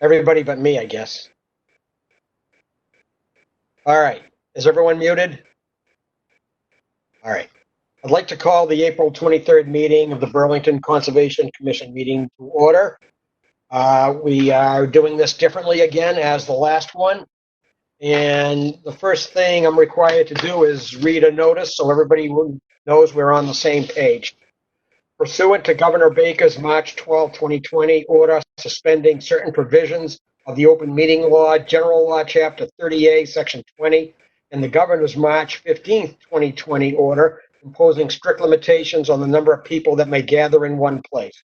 Everybody but me, I guess. All right. Is everyone muted? All right. I'd like to call the April 23rd meeting of the Burlington Conservation Commission meeting to order. We are doing this differently again as the last one. And the first thing I'm required to do is read a notice so everybody knows we're on the same page. Pursuant to Governor Baker's March 12, 2020 order suspending certain provisions of the Open Meeting Law, General Law, Chapter 30A, Section 20, and the Governor's March 15, 2020 order imposing strict limitations on the number of people that may gather in one place.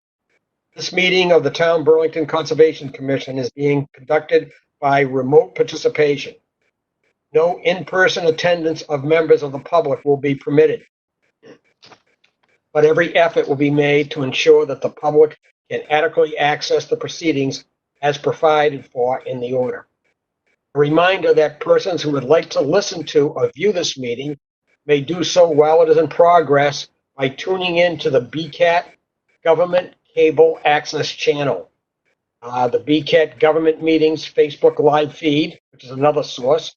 This meeting of the Town Burlington Conservation Commission is being conducted by remote participation. No in-person attendance of members of the public will be permitted, but every effort will be made to ensure that the public can adequately access the proceedings as provided for in the order. A reminder that persons who would like to listen to or view this meeting may do so while it is in progress by tuning in to the BCAT Government Cable Access Channel. The BCAT Government Meetings Facebook Live feed, which is another source,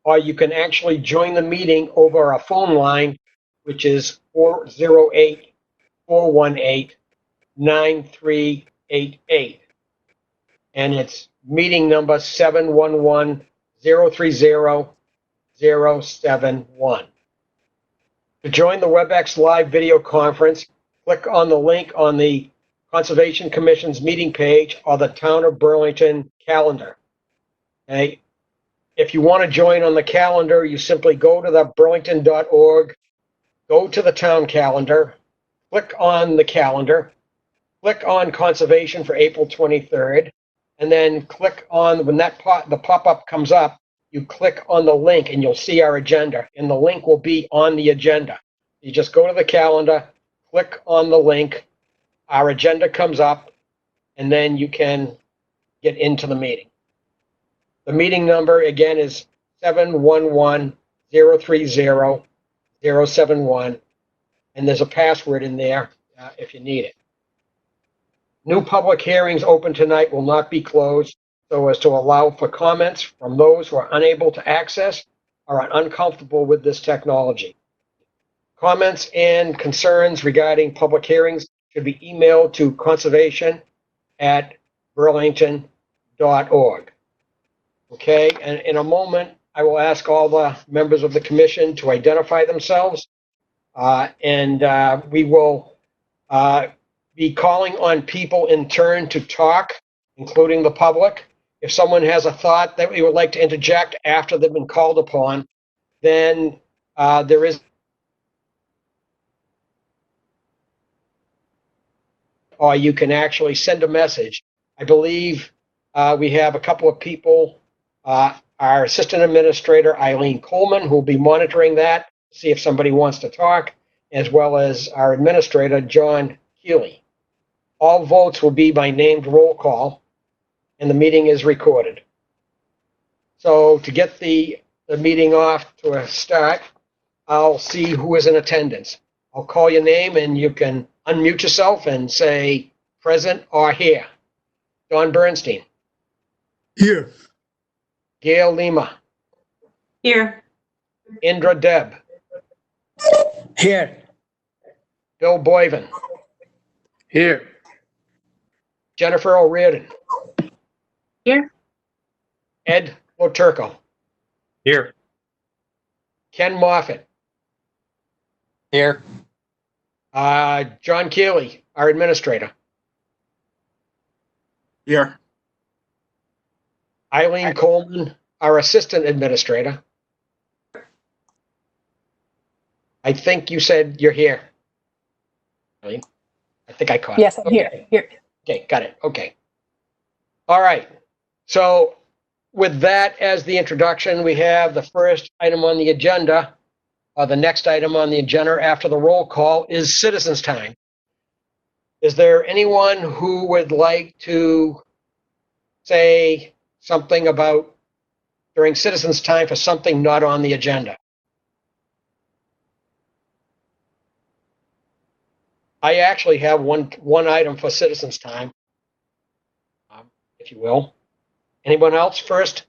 or you can actually join the meeting over a phone line, which is 408-418-9388. And it's meeting number 711-030-071. To join the WebEx Live video conference, click on the link on the Conservation Commission's meeting page or the Town of Burlington calendar. Okay. If you want to join on the calendar, you simply go to the burlington.org, go to the town calendar, click on the calendar, click on Conservation for April 23rd, and then click on, when the pop-up comes up, you click on the link and you'll see our agenda, and the link will be on the agenda. You just go to the calendar, click on the link, our agenda comes up, and then you can get into the meeting. The meeting number, again, is 711-030-071, and there's a password in there if you need it. New public hearings open tonight will not be closed so as to allow for comments from those who are unable to access or are uncomfortable with this technology. Comments and concerns regarding public hearings should be emailed to conservation@burlington.org. Okay, and in a moment, I will ask all the members of the commission to identify themselves, and we will be calling on people in turn to talk, including the public. If someone has a thought that we would like to interject after they've been called upon, then there is, or you can actually send a message. I believe we have a couple of people. Our assistant administrator, Eileen Coleman, who will be monitoring that, see if somebody wants to talk, as well as our administrator, John Keeley. All votes will be by named roll call, and the meeting is recorded. So to get the meeting off to a start, I'll see who is in attendance. I'll call your name, and you can unmute yourself and say present or here. Don Bernstein. Here. Gail Lima. Here. Indra Deb. Here. Bill Boyven. Here. Jennifer O'Riordan. Here. Ed Loturco. Here. Ken Moffett. Here. John Keeley, our administrator. Here. Eileen Coleman, our assistant administrator. I think you said you're here. Eileen? I think I caught it. Yes, I'm here. Here. Okay, got it. Okay. All right. So with that as the introduction, we have the first item on the agenda, or the next item on the agenda after the roll call is citizens' time. Is there anyone who would like to say something about during citizens' time for something not on the agenda? I actually have one item for citizens' time, if you will. Anyone else first?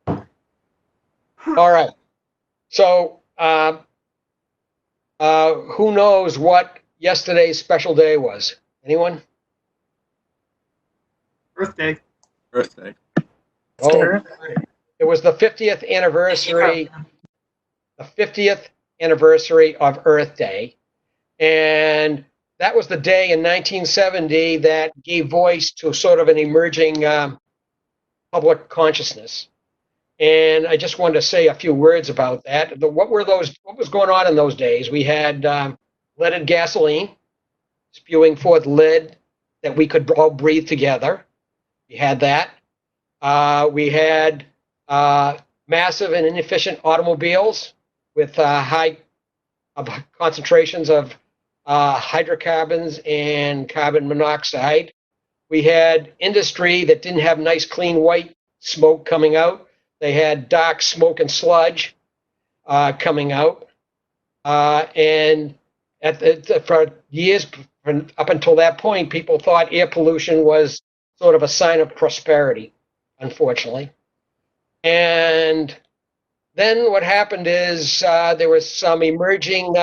All right. So, who knows what yesterday's special day was? Anyone? Birthday. Birthday. Oh, it was the 50th anniversary, of Earth Day. And that was the day in 1970 that gave voice to sort of an emerging public consciousness. And I just wanted to say a few words about that. What was going on in those days? We had leaded gasoline spewing forth lead that we could all breathe together. We had that. We had massive and inefficient automobiles with high concentrations of hydrocarbons and carbon monoxide. We had industry that didn't have nice, clean, white smoke coming out. They had dark smoke and sludge coming out. And for years, up until that point, people thought air pollution was sort of a sign of prosperity, unfortunately. And then what happened is there was some emerging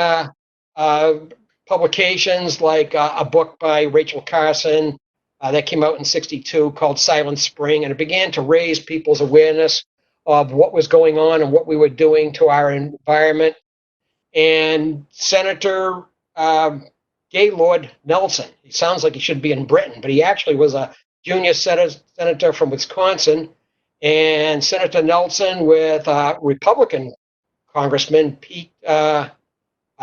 publications, like a book by Rachel Carson that came out in '62 called Silent Spring, and it began to raise people's awareness of what was going on and what we were doing to our environment. And Senator Gaylord Nelson, he sounds like he should be in Britain, but he actually was a junior senator from Wisconsin. And Senator Nelson, with Republican Congressman Pete, I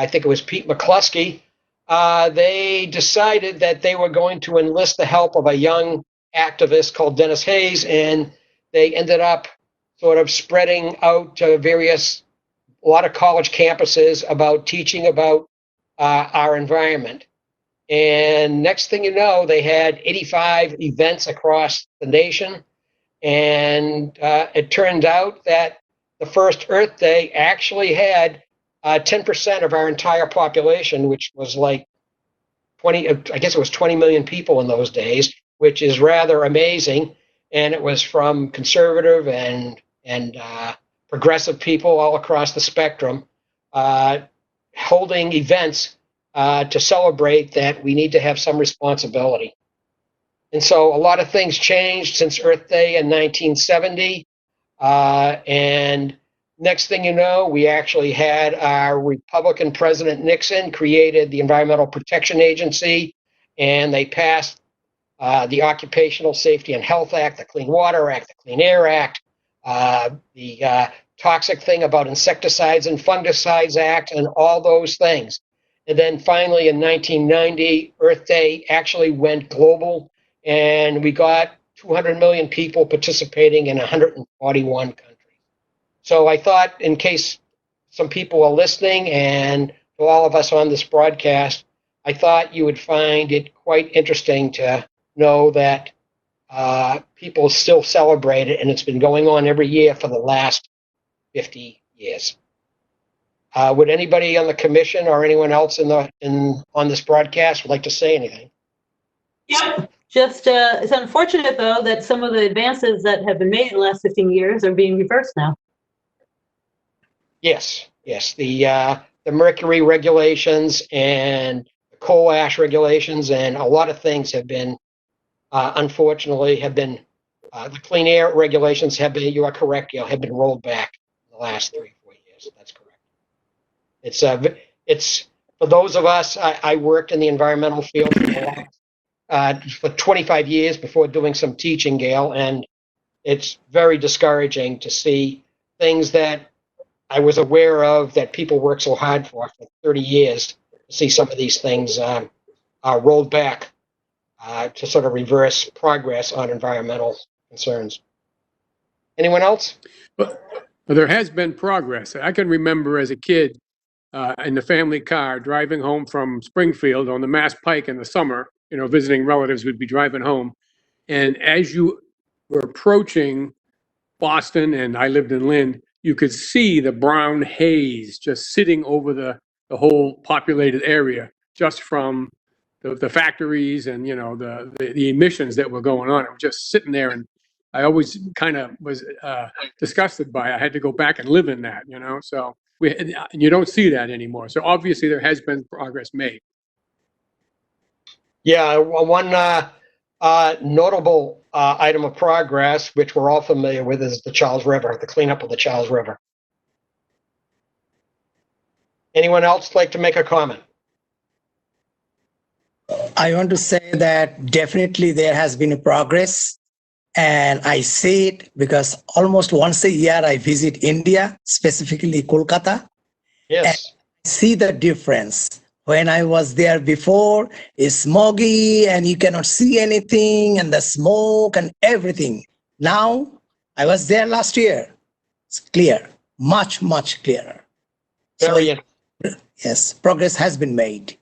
think it was Pete McCluskey, they decided that they were going to enlist the help of a young activist called Dennis Hayes, and they ended up sort of spreading out to a lot of college campuses about teaching about our environment. And next thing you know, they had 85 events across the nation. And it turned out that the first Earth Day actually had 10% of our entire population, which was like 20, I guess it was 20 million people in those days, which is rather amazing. And it was from conservative and progressive people all across the spectrum holding events to celebrate that we need to have some responsibility. And so a lot of things changed since Earth Day in 1970. And next thing you know, we actually had our Republican President Nixon created the Environmental Protection Agency, and they passed the Occupational Safety and Health Act, the Clean Water Act, the Clean Air Act, the toxic thing about insecticides and fungicides Act, and all those things. And then finally in 1990, Earth Day actually went global, and we got 200 million people participating in 141 countries. So I thought, in case some people are listening, and to all of us on this broadcast, I thought you would find it quite interesting to know that people still celebrate it, and it's been going on every year for the last 50 years. Would anybody on the commission or anyone else on this broadcast would like to say anything? Yep. Just, it's unfortunate, though, that some of the advances that have been made in the last 15 years are being reversed now. Yes. The mercury regulations and the coal ash regulations and a lot of things have been, unfortunately, the clean air regulations have been, you are correct, Gail, have been rolled back in the last 3 or 4 years. That's correct. It's for those of us, I worked in the environmental field for 25 years before doing some teaching, Gail, and it's very discouraging to see things that I was aware of that people work so hard for 30 years, to see some of these things rolled back to sort of reverse progress on environmental concerns. Anyone else? But there has been progress. I can remember as a kid in the family car driving home from Springfield on the Mass Pike in the summer, visiting relatives would be driving home. And as you were approaching Boston, and I lived in Lynn, you could see the brown haze just sitting over the the whole populated area just from the factories and, the emissions that were going on. It was just sitting there, and I always kind of was disgusted by it. I had to go back and live in that, so and you don't see that anymore. So obviously there has been progress made. Yeah, one notable item of progress, which we're all familiar with, is the Charles River, the cleanup of the Charles River. Anyone else like to make a comment? I want to say that definitely there has been a progress, and I see it because almost once a year I visit India, specifically Kolkata. Yes. I see the difference. When I was there before, it's smoggy and you cannot see anything and the smoke and everything. Now, I was there last year. It's clear, much, much clearer. Very, Yes, progress has been made.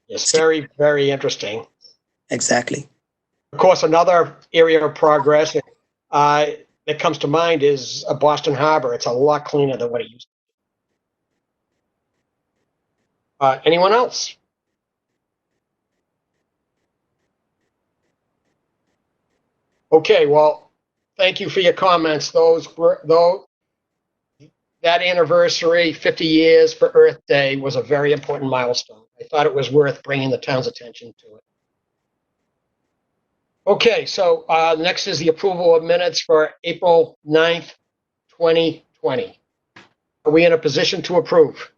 yes, very, very interesting. Exactly. Of course, another area of progress that comes to mind is Boston Harbor. It's a lot cleaner than what it used to be. Anyone else? Okay, well, thank you for your comments. That anniversary, 50 years for Earth Day, was a very important milestone. I thought it was worth bringing the town's attention to it. Okay, so next is the approval of minutes for April 9th, 2020. Are we in a position to approve?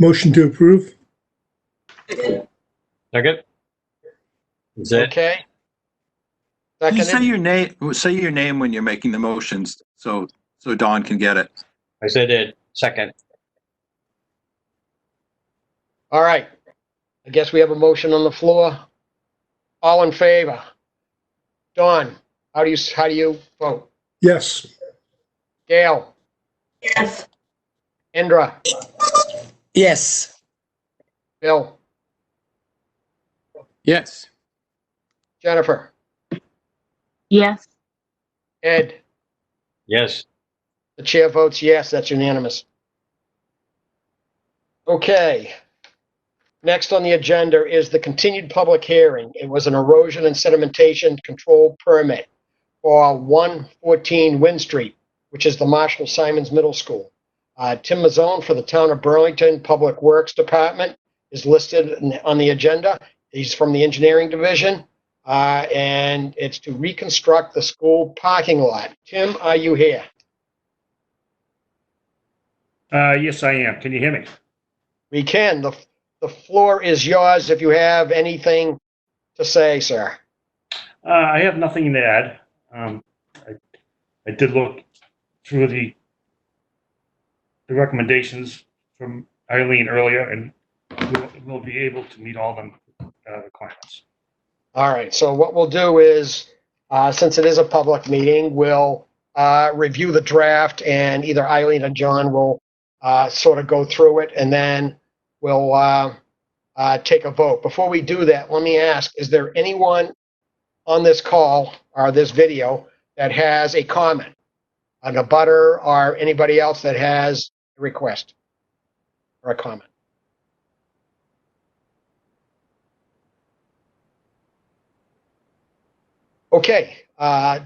Motion to approve. Second. Is it? Okay. Can you say Seconded? your name? Say your name when you're making the motions, so Dawn can get it. I said it. Second. All right. I guess we have a motion on the floor. All in favor? Dawn, how do you vote? Yes. Gail? Yes. Indra? Yes. Bill? Yes. Jennifer? Yes. Ed? Yes. The chair votes yes. That's unanimous. Okay. Next on the agenda is the continued public hearing. It was an erosion and sedimentation control permit for 114 Wynn Street, which is the Marshall Simons Middle School. Tim Mazzone for the Town of Burlington Public Works Department is listed on the agenda. He's from the engineering division, and it's to reconstruct the school parking lot. Tim, are you here? Yes, I am. Can you hear me? We can. The floor is yours if you have anything to say, sir. I have nothing to add. I did look through the recommendations from Eileen earlier, and we'll be able to meet all the requirements. All right. So what we'll do is, since it is a public meeting, we'll review the draft, and either Eileen or John will sort of go through it, and then we'll take a vote. Before we do that, let me ask, is there anyone on this call or this video that has a comment, an abutter or anybody else that has a request or a comment? Okay,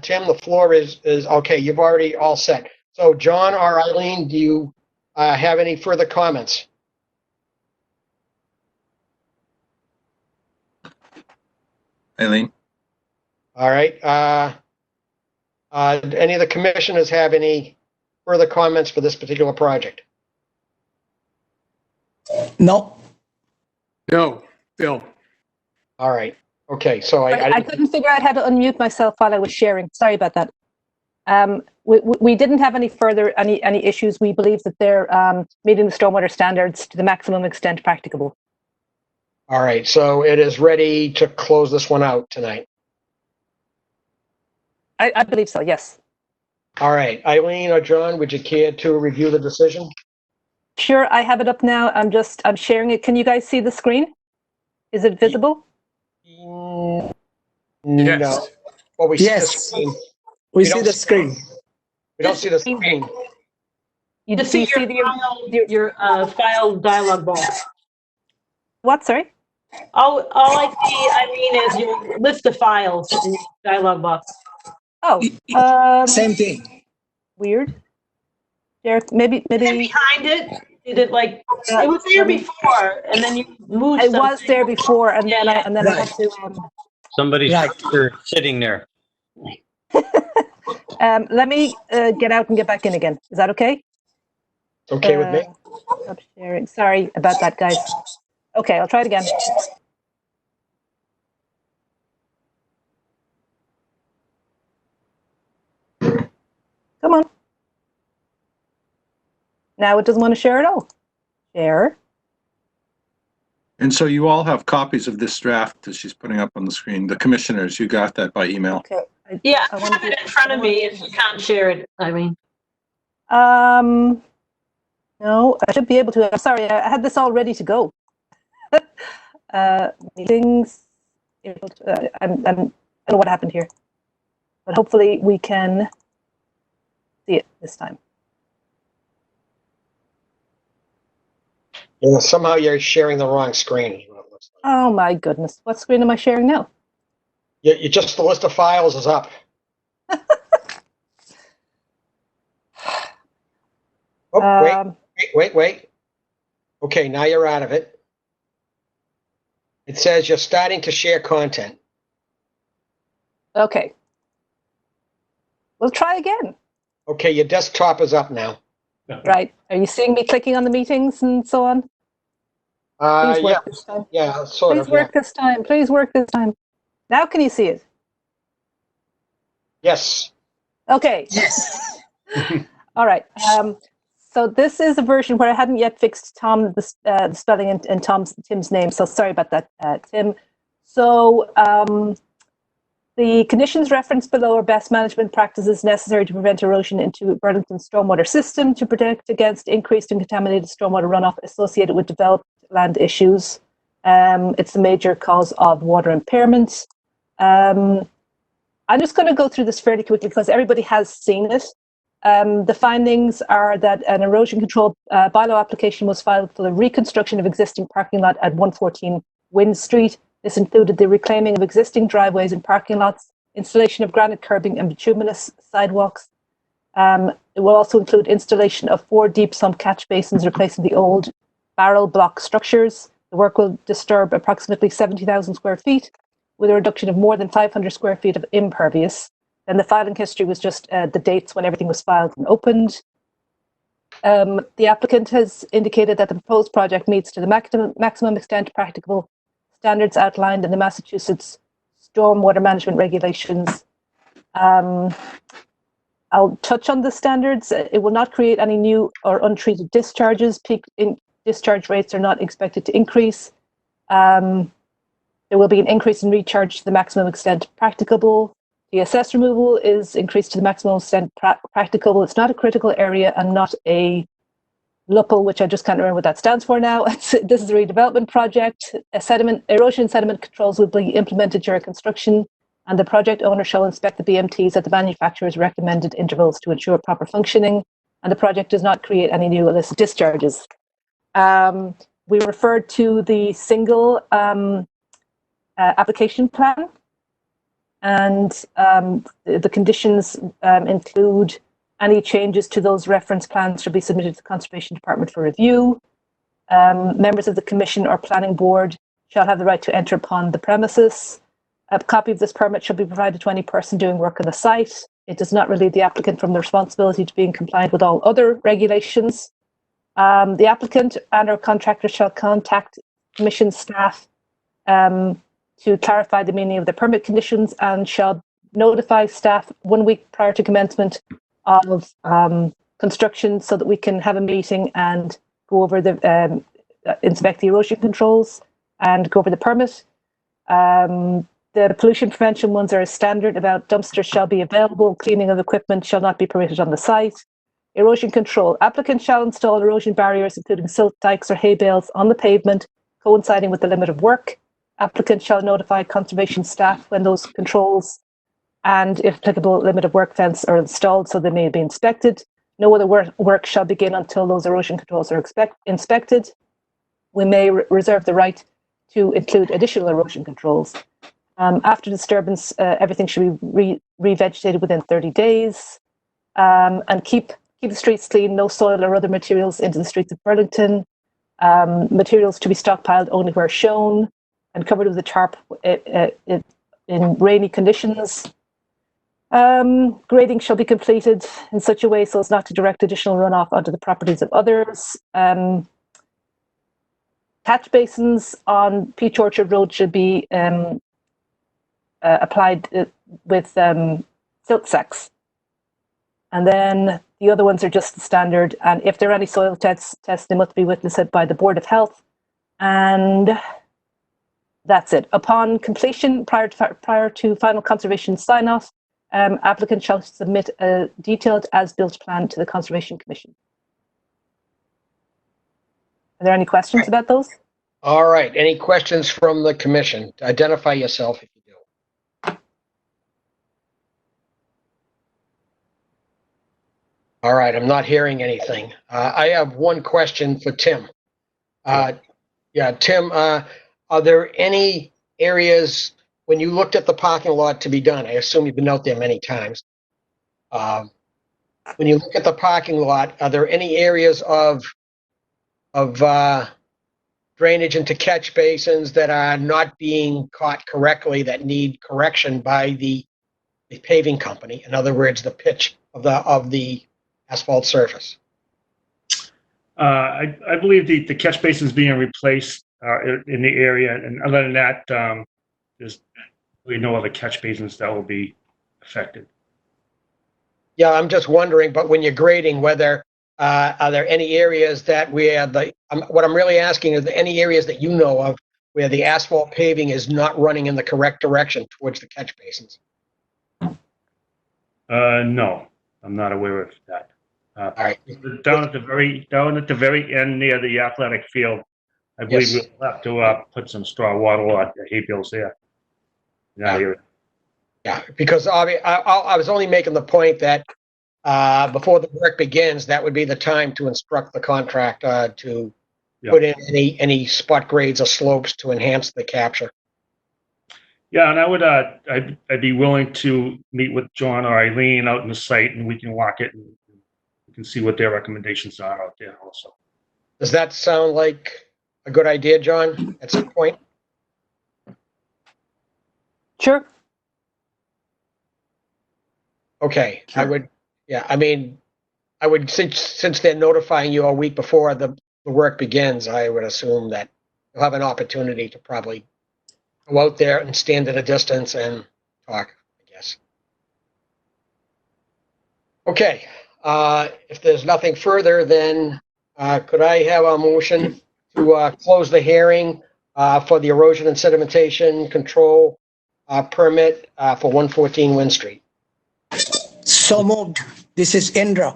Tim, the floor is okay. You've already all set. So John or Eileen, do you have any further comments? Eileen? All right. Any of the commissioners have any further comments for this particular project? No. No. Bill. All right. Okay. So I couldn't figure out how to unmute myself while I was sharing. Sorry about that. We didn't have any further any issues. We believe that they're meeting the stormwater standards to the maximum extent practicable. All right. So it is ready to close this one out tonight. I believe so. Yes. All right. Eileen or John, would you care to review the decision? Sure. I have it up now. I'm sharing it. Can you guys see the screen? Is it visible? No. Yes. Well, we see the Yes. screen. We don't see the screen. We don't see the screen. You, Just do you see see your file dialog box. what? Sorry. All I see, Eileen, is your list of files in your dialog box. Oh, Same thing. weird. Derek, maybe. And then behind it, did it like, it was there before, and then you moved It something. was there before, and then I Right. had to. Somebody's Right. sitting there. Let me get out and get back in again. Is that okay? Okay with me? Stop sharing. Sorry about that, guys. Okay, I'll try it again. Come on. Now it doesn't want to share at all. Share. And so you all have copies of this draft that she's putting up on the screen. The commissioners, you got that by email. Okay. Yeah, I I wanna have it do- in front of me if you can't share it, Eileen. No, I should be able to. I'm sorry, I had this all ready to go. Meetings. I don't know what happened here, but hopefully we can see it this time. Yeah, somehow you're sharing the wrong screen, is what it looks like. Oh my goodness, what screen am I sharing now? You just, the list of files is up. Oh, wait. Okay, now you're out of it. It says you're starting to share content. Okay. We'll try again. Okay, your desktop is up now. Right. Are you seeing me clicking on the meetings and so on? Please work this time. Yeah, sort Please of. work this time. Please work this time. Now can you see it? Yes. Okay. Yes. All right. So this is a version where I hadn't yet fixed the spelling and Tim's name. So sorry about that, Tim. So the conditions referenced below are best management practices necessary to prevent erosion into Burlington's stormwater system to protect against increased and contaminated stormwater runoff associated with developed land issues. It's a major cause of water impairment. I'm just going to go through this fairly quickly because everybody has seen it. The findings are that an erosion control bylaw application was filed for the reconstruction of existing parking lot at 114 Wynn Street. This included the reclaiming of existing driveways and parking lots, installation of granite curbing and bituminous sidewalks. It will also include installation of 4 deep sump catch basins replacing the old barrel block structures. The work will disturb approximately 70,000 square feet with a reduction of more than 500 square feet of impervious. And the filing history was just the dates when everything was filed and opened. The applicant has indicated that the proposed project meets to the maximum extent practicable standards outlined in the Massachusetts Stormwater Management Regulations. I'll touch on the standards. It will not create any new or untreated discharges. Peak discharge rates are not expected to increase. There will be an increase in recharge to the maximum extent practicable. The assess removal is increased to the maximum extent practicable. It's not a critical area and not a LUPL, which I just can't remember what that stands for now. This is a redevelopment project. Erosion sediment controls will be implemented during construction, and the project owner shall inspect the BMTs at the manufacturer's recommended intervals to ensure proper functioning, and the project does not create any new illicit discharges. We referred to the single application plan, and the conditions include any changes to those reference plans should be submitted to the Conservation Department for review. Members of the Commission or Planning Board shall have the right to enter upon the premises. A copy of this permit shall be provided to any person doing work on the site. It does not relieve the applicant from the responsibility to be in compliance with all other regulations. The applicant and or contractor shall contact Commission staff to clarify the meaning of the permit conditions and shall notify staff 1 week prior to commencement of construction so that we can have a meeting and go over the inspect the erosion controls and go over the permit. The pollution prevention ones are a standard about dumpsters shall be available, cleaning of equipment shall not be permitted on the site. Erosion control, applicant shall install erosion barriers including silt dikes or hay bales on the pavement coinciding with the limit of work. Applicant shall notify conservation staff when those controls and, if applicable, limit of work fence are installed so they may be inspected. No other work shall begin until those erosion controls are inspected. We may reserve the right to include additional erosion controls. After disturbance, everything should be revegetated within 30 days. And keep the streets clean, no soil or other materials into the streets of Burlington. Materials to be stockpiled only where shown and covered with a tarp in rainy conditions. Grading shall be completed in such a way so as not to direct additional runoff onto the properties of others. Catch basins on Peach Orchard Road should be applied with silt sacks. And then the other ones are just the standard. And if there are any soil tests, they must be witnessed by the Board of Health. And that's it. Upon completion, prior to final conservation sign-off, applicant shall submit a detailed as-built plan to the Conservation Commission. Are there any questions about those? All right. Any questions from the commission? Identify yourself if you do. All right. I'm not hearing anything. I have one question for Tim. Yeah, Tim, are there any areas when you looked at the parking lot to be done? I assume you've been out there many times. When you look at the parking lot, are there any areas of drainage into catch basins that are not being caught correctly that need correction by the paving company? In other words, the pitch of the asphalt surface. I believe the catch basin's being replaced in the area, and other than that, there's really no other catch basins that will be affected. Yeah, I'm just wondering, but when you're grading, whether are there any areas that where what I'm really asking is, there any areas that you know of where the asphalt paving is not running in the correct direction towards the catch basins? No, I'm not aware of that. All right. Down at the very end near the athletic field, I believe Yes. we'll have to put some straw wattle at the hay bales there. In that area. Yeah, because I was only making the point that before the work begins, that would be the time to instruct the contractor to put in any spot grades or slopes to enhance the capture. Yeah, and I would I'd be willing to meet with John or Eileen out in the site, and we can walk it and we can see what their recommendations are out there also. Does that sound like a good idea, John, at some point? Sure. Okay, Sure. I would since they're notifying you a week before the work begins, I would assume that you'll have an opportunity to probably go out there and stand at a distance and talk, I guess. Okay, if there's nothing further, then could I have a motion to close the hearing for the erosion and sedimentation control permit for 114 Wynn Street? So moved. This is Indra.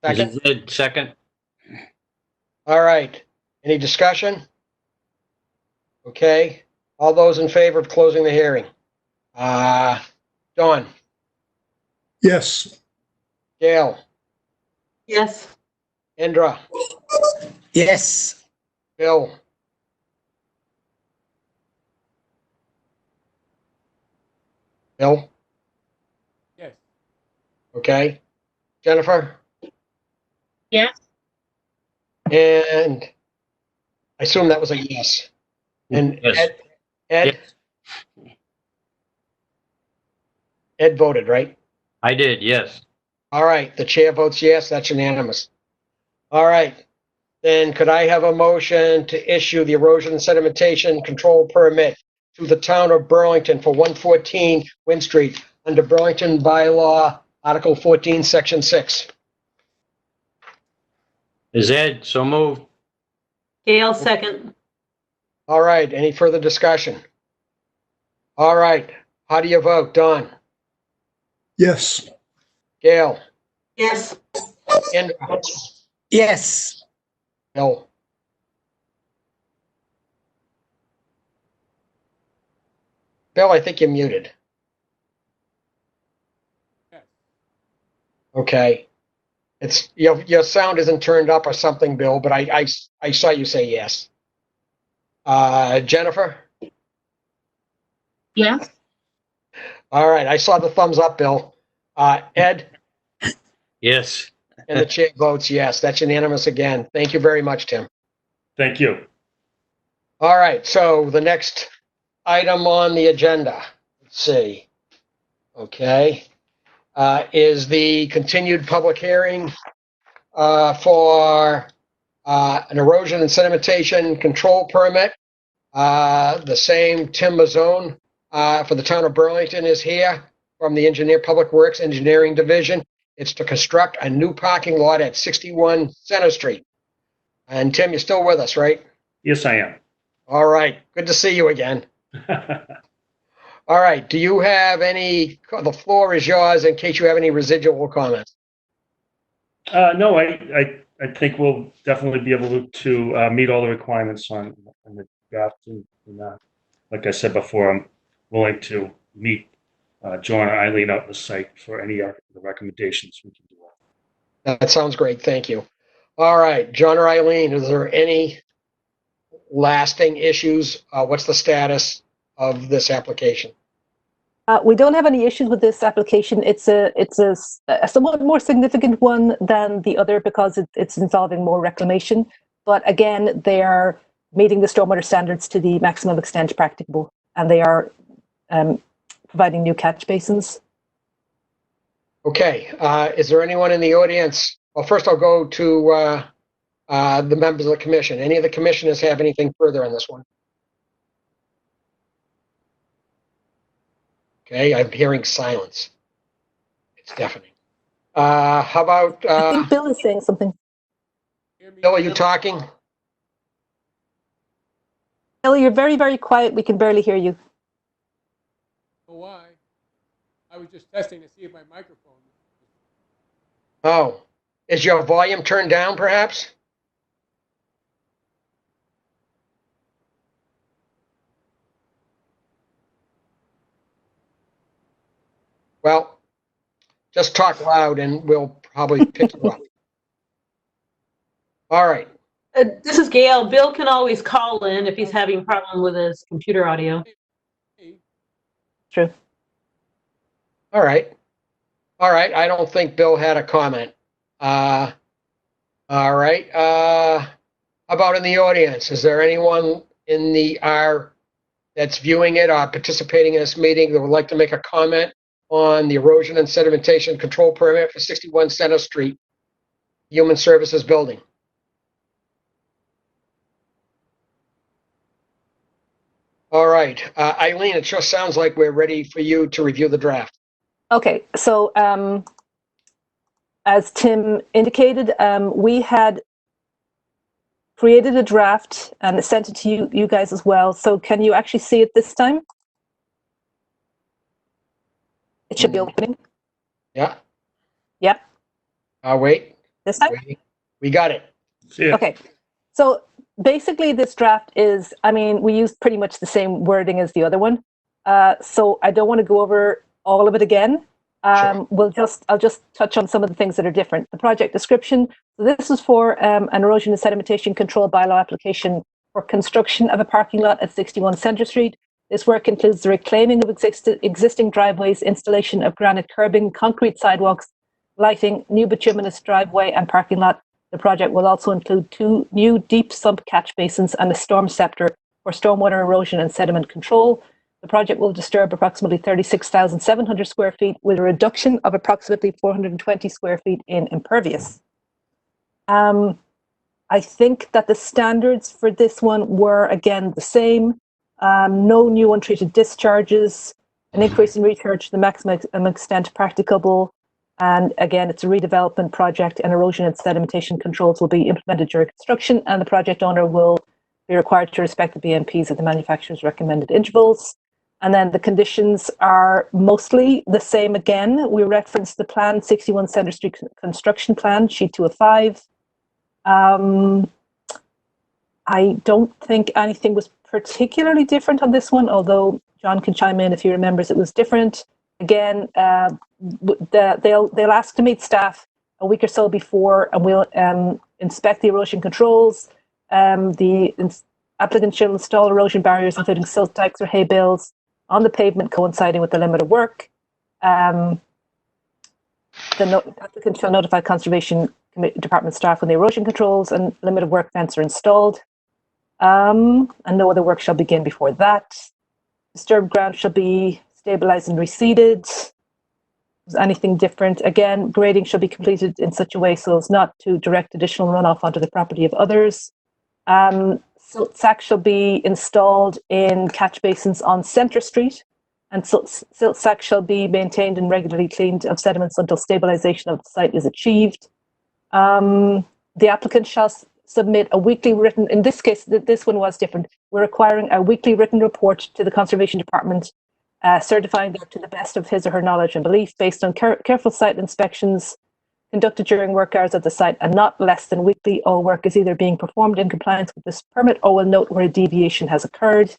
Second? Ed, second. All right. Any discussion? Okay. All those in favor of closing the hearing? Dawn, Yes. Gail, Yes. Indra, Yes. Bill, Bill? Yes. Okay. Jennifer? Yes. And I assume that was a yes. And Yes. Ed? Ed voted, right? I did, yes. All right. The chair votes yes. That's unanimous. All right. Then could I have a motion to issue the erosion and sedimentation control permit to the town of Burlington for 114 Wynn Street under Burlington bylaw, Article 14, Section 6? Is Ed, so moved. Gail, second. All right. Any further discussion? All right. How do you vote? Don? Yes. Gail? Yes. Indra? Yes. Bill? Bill, I think you're muted. Yes. Okay. It's your sound isn't turned up or something, Bill, but I saw you say yes. Jennifer? Yes. All right, I saw the thumbs up, Bill. Ed? Yes. And the chair votes yes. That's unanimous again. Thank you very much, Tim. Thank you. All right, so the next item on the agenda, let's see. Okay, is the continued public hearing for an erosion and sedimentation control permit. The same Tim Mazzone for the town of Burlington is here from the Public Works Engineering Division. It's to construct a new parking lot at 61 Center Street. And Tim, you're still with us, right? Yes, I am. All right, good to see you again. All right, do you have any, the floor is yours in case you have any residual comments. No, I think we'll definitely be able to meet all the requirements on the draft. And like I said before, I'm willing to meet John or Eileen out in the site for any of the recommendations we can do. That sounds great, thank you. All right, John or Eileen, is there any lasting issues? What's the status of this application? We don't have any issues with this application. It's a somewhat more significant one than the other because it's involving more reclamation. But again, they are meeting the stormwater standards to the maximum extent practicable, and they are providing new catch basins. Okay, is there anyone in the audience? Well, first I'll go to the members of the commission. Any of the commissioners have anything further on this one? Okay, I'm hearing silence. It's deafening. How about, I think Bill is saying something. Bill, are you talking? Bill, you're very, very quiet. We can barely hear you. Oh, why? I was just testing to see if my microphone. Oh, is your volume turned down perhaps? Well, just talk loud and we'll probably pick you up. All right. This is Gail. Bill can always call in if he's having a problem with his computer audio. True. All right. All right. I don't think Bill had a comment. All right. How about in the audience? Is there anyone in the that's viewing it or participating in this meeting that would like to make a comment on the erosion and sedimentation control permit for 61 Center Street, Human Services Building? All right. Eileen, it sure sounds like we're ready for you to review the draft. Okay, so as Tim indicated, we had created a draft and sent it to you guys as well. So can you actually see it this time? It should be opening. Yeah. Yep. Wait. This time? Waiting. We got it. See ya. Okay. So basically this draft is, I mean, we use pretty much the same wording as the other one. So I don't want to go over all of it again. Sure. I'll just touch on some of the things that are different. The project description. So this is for an erosion and sedimentation control bylaw application for construction of a parking lot at 61 Center Street. This work includes the reclaiming of existing driveways, installation of granite curbing, concrete sidewalks, lighting, new bituminous driveway and parking lot. The project will also include 2 new deep sump catch basins and a storm scepter for stormwater erosion and sediment control. The project will disturb approximately 36,700 square feet with a reduction of approximately 420 square feet in impervious. I think that the standards for this one were, again, the same. No new untreated discharges, an increase in recharge to the maximum extent practicable. And again, it's a redevelopment project and erosion and sedimentation controls will be implemented during construction, and the project owner will be required to respect the BMPs at the manufacturer's recommended intervals. And then the conditions are mostly the same again. We referenced the plan, 61 Center Street construction plan, sheet 2 of 5. I don't think anything was particularly different on this one, although John can chime in if he remembers it was different. Again, they'll ask to meet staff a week or so before, and we'll inspect the erosion controls. Applicant shall install erosion barriers, including silt dikes or hay bales, on the pavement coinciding with the limit of work. The applicant shall notify Conservation Department staff when the erosion controls and limit of work fence are installed. And no other work shall begin before that. Disturbed ground shall be stabilized and reseeded. Is anything different? Again, grading shall be completed in such a way so as not to direct additional runoff onto the property of others. Silt sacks shall be installed in catch basins on Center Street, and silt sacks shall be maintained and regularly cleaned of sediments until stabilization of the site is achieved. The applicant shall submit a weekly written, in this case, this one was different. We're requiring a weekly written report to the Conservation Department, certifying that to the best of his or her knowledge and belief, based on careful site inspections conducted during work hours at the site, and not less than weekly. All work is either being performed in compliance with this permit or will note where a deviation has occurred.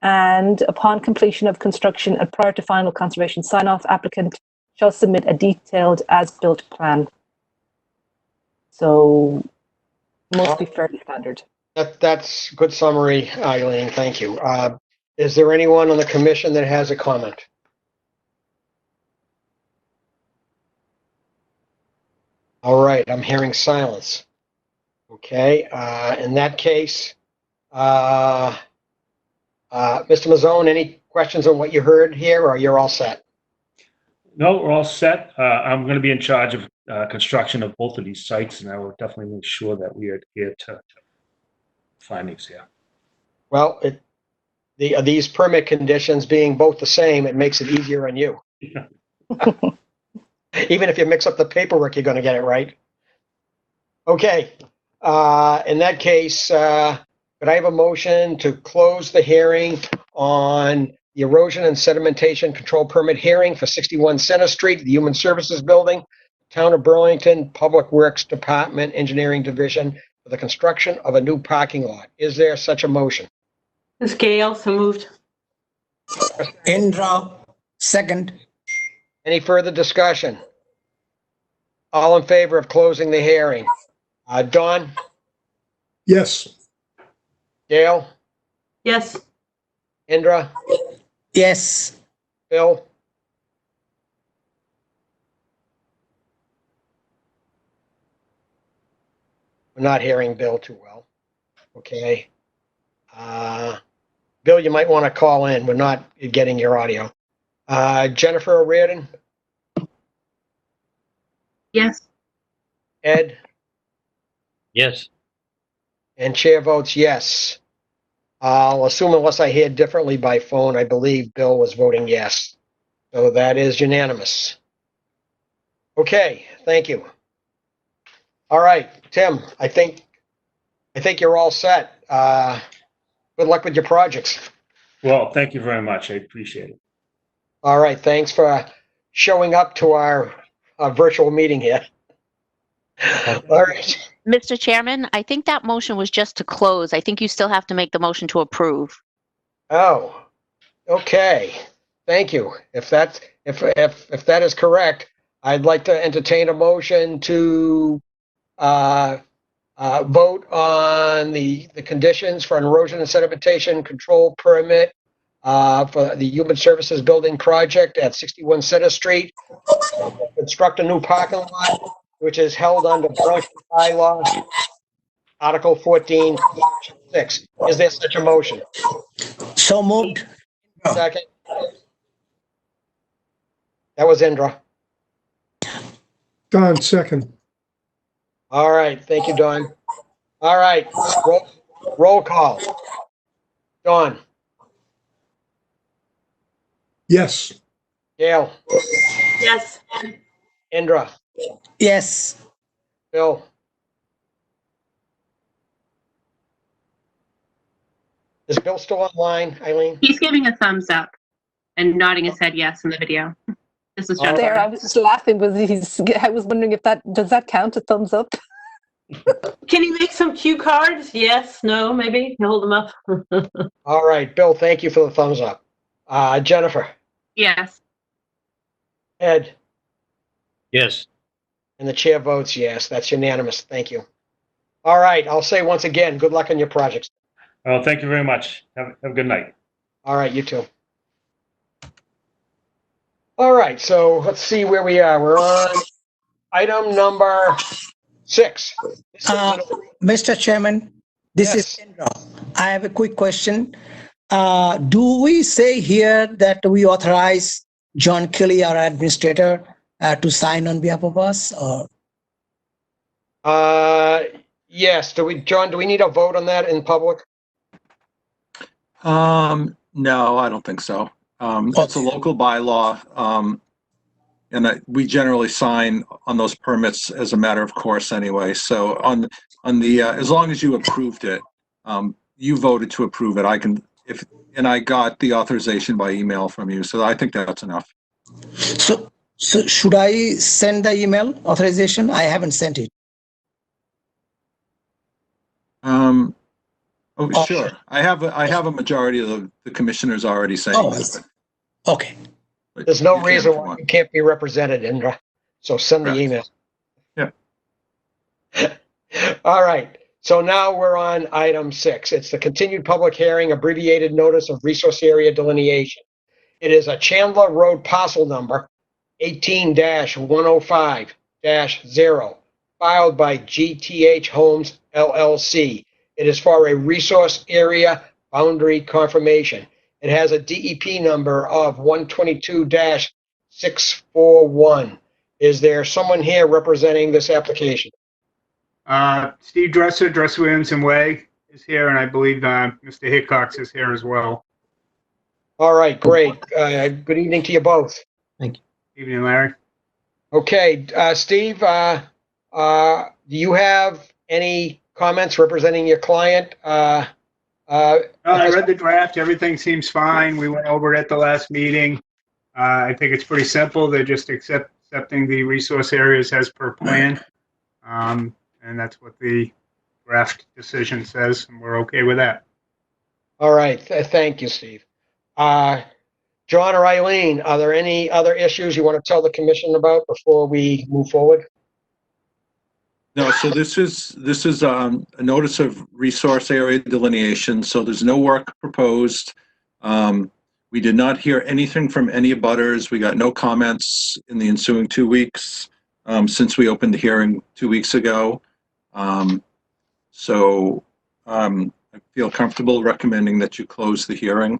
And upon completion of construction and prior to final conservation sign-off, applicant shall submit a detailed as-built plan. So, mostly fairly standard. That's good summary, Eileen. Thank you. Is there anyone on the commission that has a comment? All right, I'm hearing silence. Okay, in that case, Mr. Mazzone, any questions on what you heard here, or you're all set? No, we're all set. I'm going to be in charge of construction of both of these sites, and I will definitely make sure that we adhere to findings here. Well, these permit conditions being both the same, it makes it easier on you. Even if you mix up the paperwork, you're going to get it right. Okay. In that case, could I have a motion to close the hearing on the erosion and sedimentation control permit hearing for 61 Center Street, the Human Services Building, Town of Burlington Public Works Department Engineering Division, for the construction of a new parking lot? Is there such a motion? Ms. Gale, so moved. Indra, second. Any further discussion? All in favor of closing the hearing? Dawn? Yes. Gail? Yes. Indra? Yes. Bill? We're not hearing Bill too well. Okay. Bill, you might want to call in. We're not getting your audio. Jennifer O'Riordan? Yes. Ed? Yes. And chair votes yes. I'll assume, unless I hear differently by phone, I believe Bill was voting yes. So that is unanimous. Okay, thank you. All right, Tim, I think you're all set. Good luck with your projects. Well, thank you very much. I appreciate it. All right, thanks for showing up to our virtual meeting here. All right. Mr. Chairman, I think that motion was just to close. I think you still have to make the motion to approve. Oh, okay. Thank you. If that is correct, I'd like to entertain a motion to vote on the conditions for an erosion and sedimentation control permit for the Human Services Building project at 61 Center Street. Construct a new parking lot, which is held under Burlington bylaw, Article 14, Section 6. Is there such a motion? So moved. Second. That was Indra. Don, second. All right, thank you, Don. All right, roll call. Don? Yes. Gail? Yes. Indra? Yes. Bill? Is Bill still online, Eileen? He's giving a thumbs up and nodding his head yes in the video. This is Jennifer. There, I was just laughing. I was wondering if does that count a thumbs up? Can you make some cue cards? Yes, no, maybe? You hold them up. All right, Bill, thank you for the thumbs up. Jennifer? Yes. Ed? Yes. And the chair votes yes. That's unanimous. Thank you. All right. I'll say once again, good luck on your projects. Well, thank you very much. Have a good night. All right. You too. All right. So let's see where we are. We're on item number 6. Mr. Chairman, this is Yes. Kendra. I have a quick question. Do we say here that we authorize John Kelly, our administrator, to sign on behalf of us? Or Yes. John, do we need a vote on that in public? No, I don't think so. It's a local bylaw. And we generally sign on those permits as a matter of course anyway. So on the, as long as you approved it, you voted to approve it. And I got the authorization by email from you. So I think that's enough. so should I send the email authorization? I haven't sent it. Oh, sure. I have a majority of the commissioners already saying Oh, this. okay. But There's no you can reason if you why want. you can't be represented, Indra. So send the Correct. email. Yeah. All right. So now we're on item 6. It's the continued public hearing, abbreviated notice of resource area delineation. It is a Chandler Road parcel number 18-105-0, filed by GTH Homes LLC. It is for a resource area boundary confirmation. It has a DEP number of 122-641. Is there someone here representing this application? Steve Dresser, Dresser Williamson Way is here, and I believe Mr. Hickox is here as well. All right, great. Good evening to you both. Evening, Larry. Okay, Steve, do you have any comments representing your client? I read the draft. Everything seems fine. We went over it at the last meeting. I think it's pretty simple. They're just accepting the resource areas as per plan. And that's what the draft decision says, and we're okay with that. All right, thank you, Steve. John or Eileen, are there any other issues you want to tell the commission about before we move forward? No, so this is a notice of resource area delineation. So there's no work proposed. We did not hear anything from any abutters. We got no comments in the ensuing 2 weeks since we opened the hearing 2 weeks ago. So I feel comfortable recommending that you close the hearing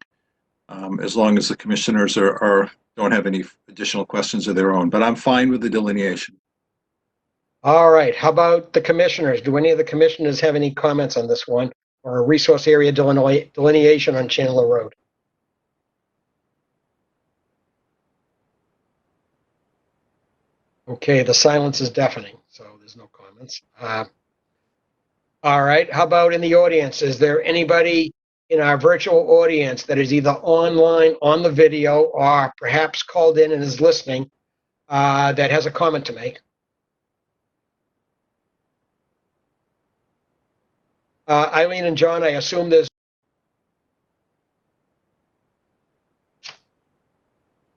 as long as the commissioners don't have any additional questions of their own. But I'm fine with the delineation. All right, how about the commissioners? Do any of the commissioners have any comments on this one or a resource area delineation on Chandler Road? Okay, the silence is deafening, so there's no comments. All right, how about in the audience? Is there anybody in our virtual audience that is either online on the video or perhaps called in and is listening that has a comment to make? Eileen and John, I assume there's.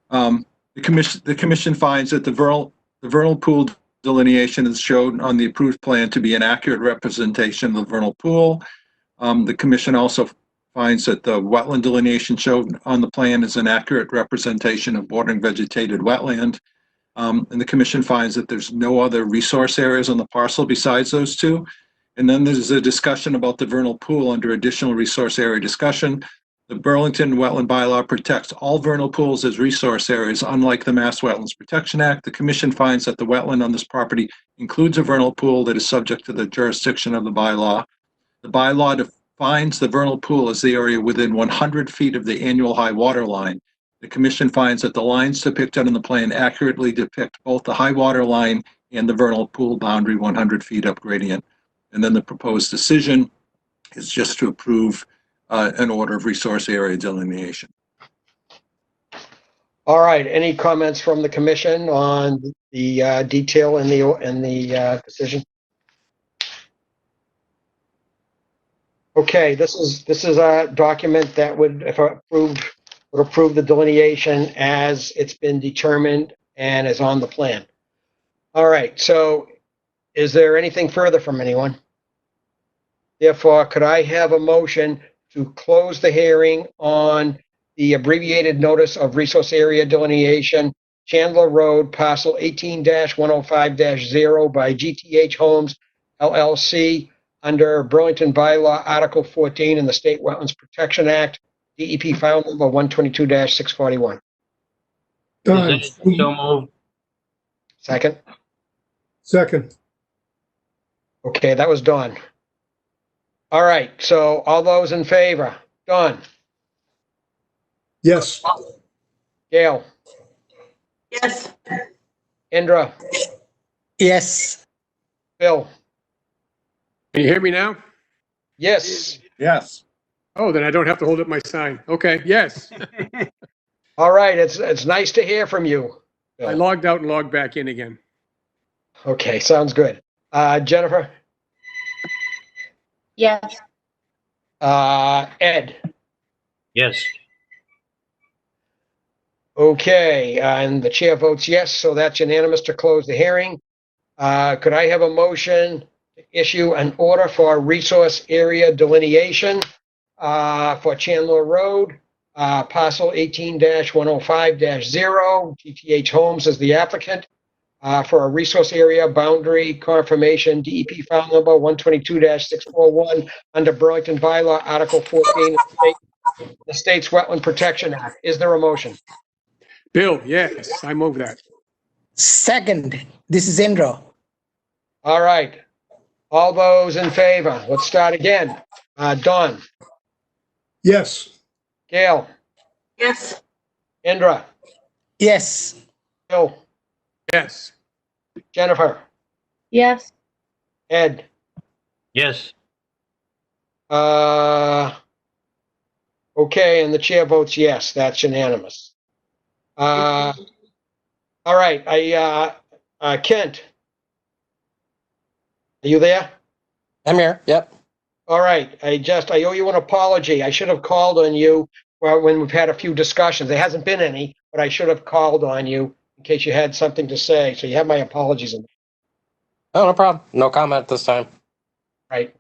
The commission finds that the vernal pool delineation is shown on the approved plan to be an accurate representation of the vernal pool. The commission also finds that the wetland delineation shown on the plan is an accurate representation of bordering vegetated wetland. And the commission finds that there's no other resource areas on the parcel besides those two. And then there's a discussion about the vernal pool under additional resource area discussion. The Burlington Wetland Bylaw protects all vernal pools as resource areas, unlike the Mass Wetlands Protection Act. The commission finds that the wetland on this property includes a vernal pool that is subject to the jurisdiction of the bylaw. The bylaw defines the vernal pool as the area within 100 feet of the annual high water line. The commission finds that the lines depicted on the plan accurately depict both the high water line and the vernal pool boundary 100 feet up gradient. And then the proposed decision is just to approve an order of resource area delineation. All right, any comments from the commission on the detail in the decision? Okay, this is a document that would, if approved, would approve the delineation as it's been determined and is on the plan. All right, so is there anything further from anyone? Therefore, could I have a motion to close the hearing on the abbreviated notice of resource area delineation, Chandler Road, parcel 18-105-0 by GTH Homes LLC under Burlington Bylaw Article 14 in the State Wetlands Protection Act, DEP file number 122-641. Don, So moved. Second? second. Okay, that was Dawn. All right, so all those in favor? Dawn, Yes. Gail, Yes. Indra, Yes. Bill? Can you hear me now? Yes. Yes. Oh, then I don't have to hold up my sign. Okay, yes. All right, it's nice to hear from you. I Bill. logged out and logged back in again. Okay, sounds good. Jennifer? Yes. Ed? Yes. Okay, and the chair votes yes, so that's unanimous to close the hearing. Could I have a motion to issue an order for resource area delineation for Chandler Road, parcel 18-105-0, GTH Homes as the applicant, for a resource area boundary confirmation, DEP file number 122-641 under Burlington Bylaw Article 14, the state's Wetland Protection Act. Is there a motion? Bill, yes, I move that. Second, this is Indra. All right. All those in favor? Let's start again. Don, Yes. Gail, Yes. Indra, Yes. Bill, Yes. Jennifer, Yes. Ed. Yes. Okay, and the chair votes yes. That's unanimous. All right. Kent, are you there? I'm here. Yep. All right. I owe you an apology. I should have called on you when we've had a few discussions. There hasn't been any, but I should have called on you in case you had something to say. So you have my apologies. Oh, no problem. No comment this time. Right.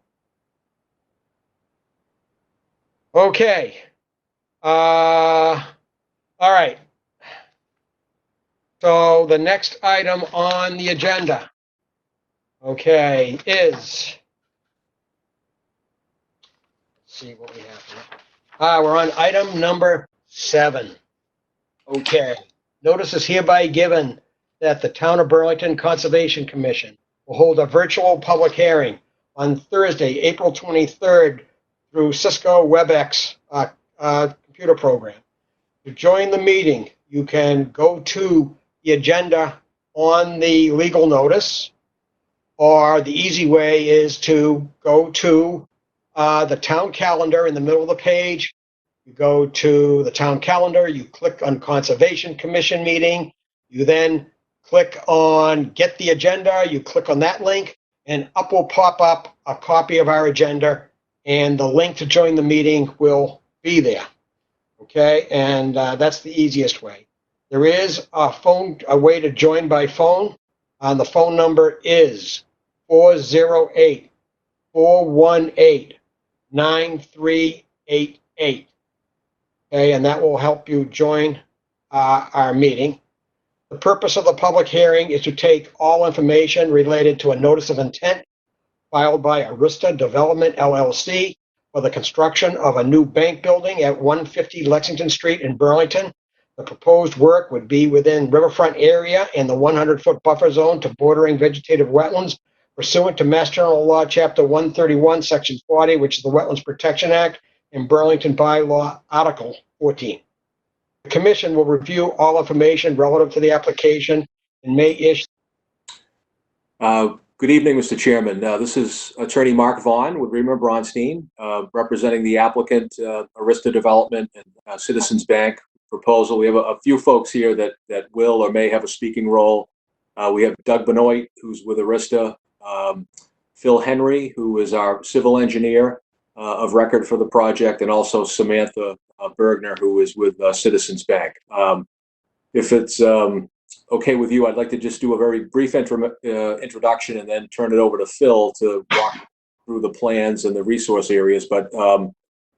Okay. All right. So the next item on the agenda, okay, is, let's see what we have here. We're on item number 7. Okay. Notice is hereby given that the Town of Burlington Conservation Commission will hold a virtual public hearing on Thursday, April 23rd through Cisco WebEx computer program. To join the meeting, you can go to the agenda on the legal notice, or the easy way is to go to the town calendar in the middle of the page. You go to the town calendar, you click on Conservation Commission meeting, you then click on Get the Agenda, you click on that link, and up will pop up a copy of our agenda, and the link to join the meeting will be there. Okay, and that's the easiest way. There is a way to join by phone. The phone number is 408-418-9388. Okay, and that will help you join our meeting. The purpose of the public hearing is to take all information related to a notice of intent filed by Arista Development LLC for the construction of a new bank building at 150 Lexington Street in Burlington. The proposed work would be within riverfront area and the 100-foot buffer zone to bordering vegetative wetlands pursuant to Mass General Law, Chapter 131, Section 40, which is the Wetlands Protection Act, and Burlington Bylaw, Article 14. The Commission will review all information relative to the application and may issue. Good evening, Mr. Chairman. This is Attorney Mark Vaughn with Reamer Bronstein, representing the applicant, Arista Development and Citizens Bank proposal. We have a few folks here that will or may have a speaking role. We have Doug Benoit, who's with Arista, Phil Henry, who is our civil engineer of record for the project, and also Samantha Bergner, who is with Citizens Bank. If it's okay with you, I'd like to just do a very brief introduction and then turn it over to Phil to walk through the plans and the resource areas. But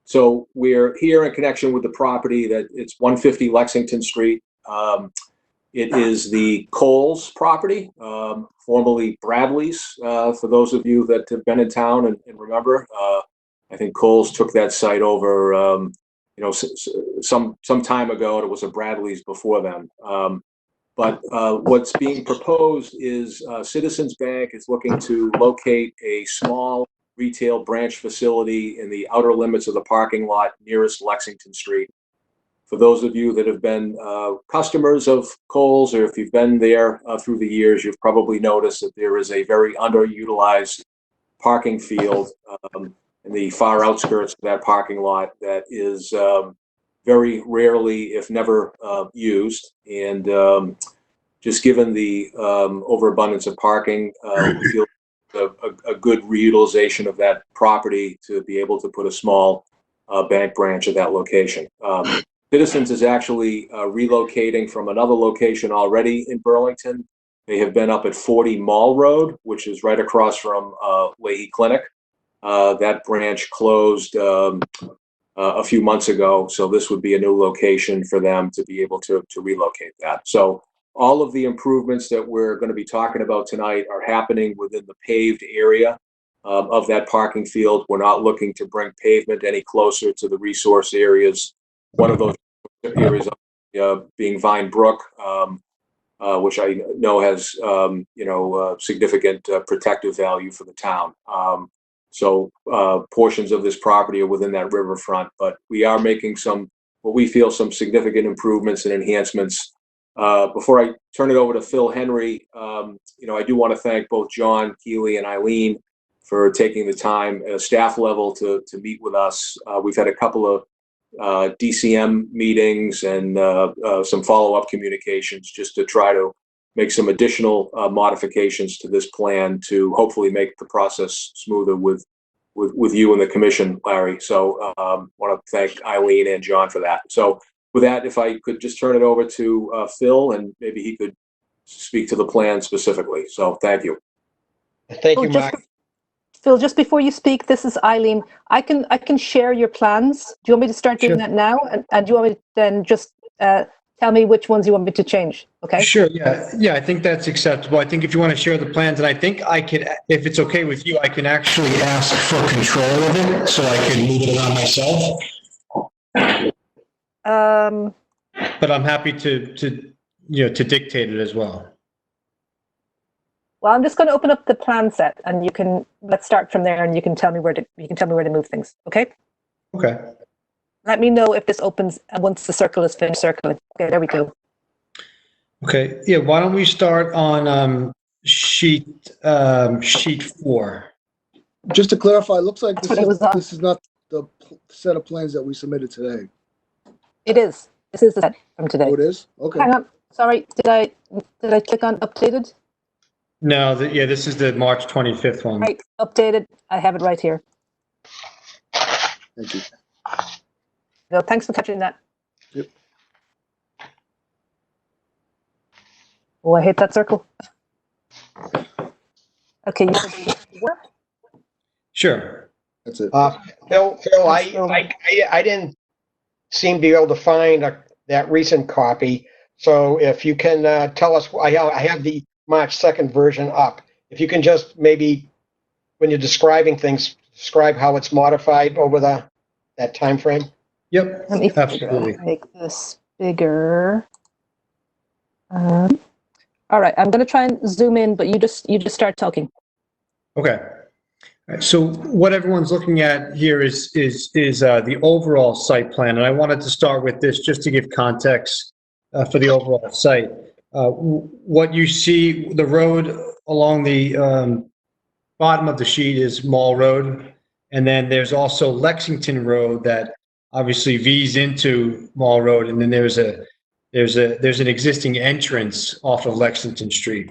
so we're here in connection with the property that it's 150 Lexington Street. It is the Coles property, formerly Bradley's, for those of you that have been in town and remember. I think Coles took that site over, some time ago. It was a Bradley's before then. But what's being proposed is Citizens Bank is looking to locate a small retail branch facility in the outer limits of the parking lot nearest Lexington Street. For those of you that have been customers of Kohl's, or if you've been there through the years, you've probably noticed that there is a very underutilized parking field in the far outskirts of that parking lot that is very rarely, if never, used. And just given the overabundance of parking, we feel a good reutilization of that property to be able to put a small bank branch at that location. Citizens is actually relocating from another location already in Burlington. They have been up at 40 Mall Road, which is right across from Leahy Clinic. That branch closed a few months ago, so this would be a new location for them to be able to relocate that. So all of the improvements that we're going to be talking about tonight are happening within the paved area of that parking field. We're not looking to bring pavement any closer to the resource areas. One of those areas being Vine Brook, which I know has significant protective value for the town. So portions of this property are within that riverfront, but we are making what we feel some significant improvements and enhancements. Before I turn it over to Phil Henry, I do want to thank both John Keeley and Eileen for taking the time at a staff level to meet with us. We've had a couple of DCM meetings and some follow-up communications just to try to make some additional modifications to this plan to hopefully make the process smoother with you and the commission, Larry. So want to thank Eileen and John for that. So with that, if I could just turn it over to Phil, and maybe he could speak to the plan specifically. So thank you. Thank you, Mark. Phil, just before you speak, this is Eileen. I can share your plans. Do you want me to start doing that now? And do you want me to then just tell me which ones you want me to change? Okay. Sure. Yeah. I think that's acceptable. I think if you want to share the plans, and I think I could, if it's okay with you, I can actually ask for control of it, so I can move it around myself. But I'm happy to dictate it as well. Well, I'm just going to open up the plan set, and let's start from there, and you can tell me where to move things. Okay. Okay. Let me know if this opens once the circle is finished circling. Okay, there we go. Okay. Yeah. Why don't we start on sheet 4? Just to clarify, it looks like this is not the set of plans that we submitted today. It is. This is the set from today. Oh, it is? Okay. Hang on. Sorry. Did I click on updated? No. This is the March 25th one. Right. Updated. I have it right here. Thank you. No, thanks for catching that. Yep. Oh, I hate that circle. Okay. You said 4? Sure. That's it. Phil, I didn't seem to be able to find that recent copy. So if you can tell us, I have the March 2nd version up. If you can just maybe, when you're describing things, describe how it's modified over that time frame. Yep. Let me absolutely make this bigger. All right, I'm going to try and zoom in, but you just start talking. Okay. All right, so what everyone's looking at here is the overall site plan, and I wanted to start with this just to give context for the overall site. What you see, the road along the bottom of the sheet is Mall Road, and then there's also Lexington Road that obviously V's into Mall Road, and then there's an existing entrance off of Lexington Street.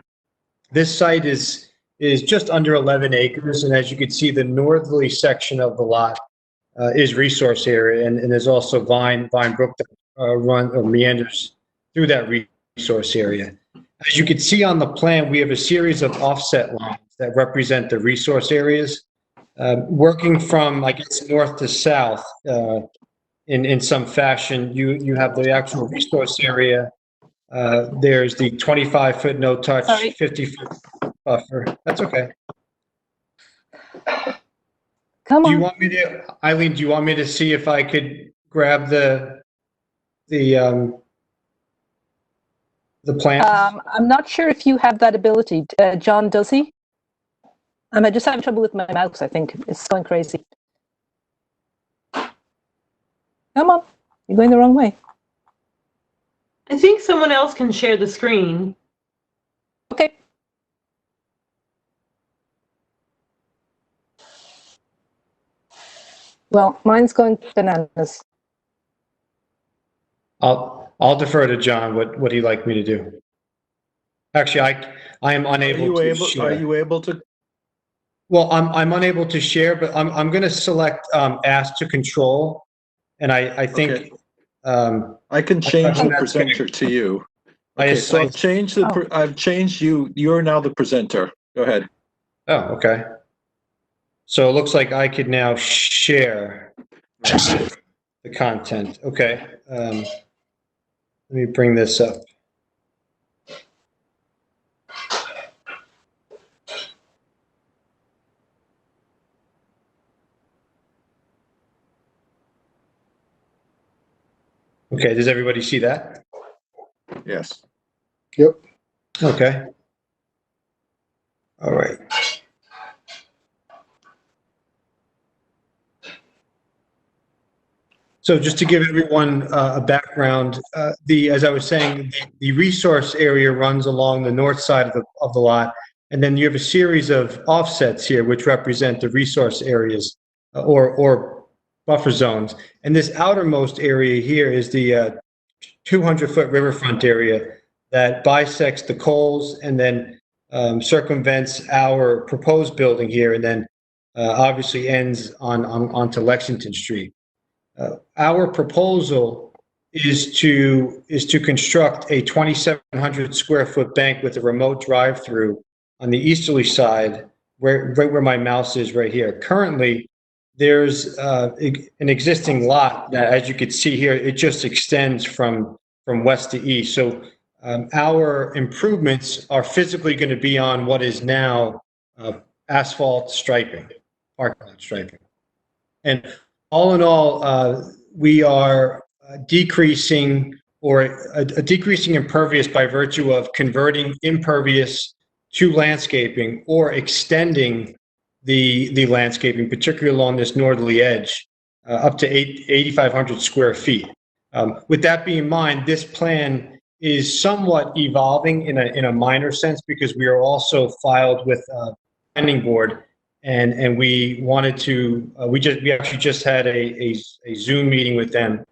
This site is just under 11 acres, and as you can see, the northerly section of the lot is resource area, and there's also Vine Brook that meanders through that resource area. as you can see on the plan, we have a series of offset lines that represent the resource areas. Working from, I guess, north to south in some fashion, you have the actual resource area. There's the 25-foot no-touch, 50-foot buffer. That's okay. Come Do you on. want me to, Eileen, do you want me to see if I could grab the plan? I'm not sure if you have that ability. John, does he? I just having trouble with my mouse, I think. It's going crazy. Come on. You're going the wrong way. I think someone else can share the screen. Okay. Well, mine's going bananas. I'll defer to John what he'd like me to do. Actually, I am unable to share. Are you able to? Well, I'm unable to share, but I'm going to select ask to control, and I think Okay. I can change the that's presenter to you. I Okay, so assign- I've changed you. You're now the presenter. Go ahead. Oh, okay. So it looks like I could now share the content. Okay. Let me bring this up. Okay, does everybody see that? Yes. Yep. Okay. All right. So just to give everyone a background, as I was saying, the resource area runs along the north side of the lot, and then you have a series of offsets here which represent the resource areas or buffer zones. And this outermost area here is the 200-foot riverfront area that bisects the Coles and then circumvents our proposed building here, and then obviously ends onto Lexington Street. Our proposal is to construct a 2,700 square foot bank with a remote drive-through on the easterly side, right where my mouse is right here. Currently, there's an existing lot that, as you can see here, it just extends from west to east. So our improvements are physically going to be on what is now asphalt striping, parking lot striping. And all in all, we are decreasing decreasing impervious by virtue of converting impervious to landscaping or extending the landscaping, particularly along this northerly edge, up to 8,500 square feet. With that being in mind, this plan is somewhat evolving in a minor sense because we are also filed with planning board. And we wanted to, we actually just had a Zoom meeting with them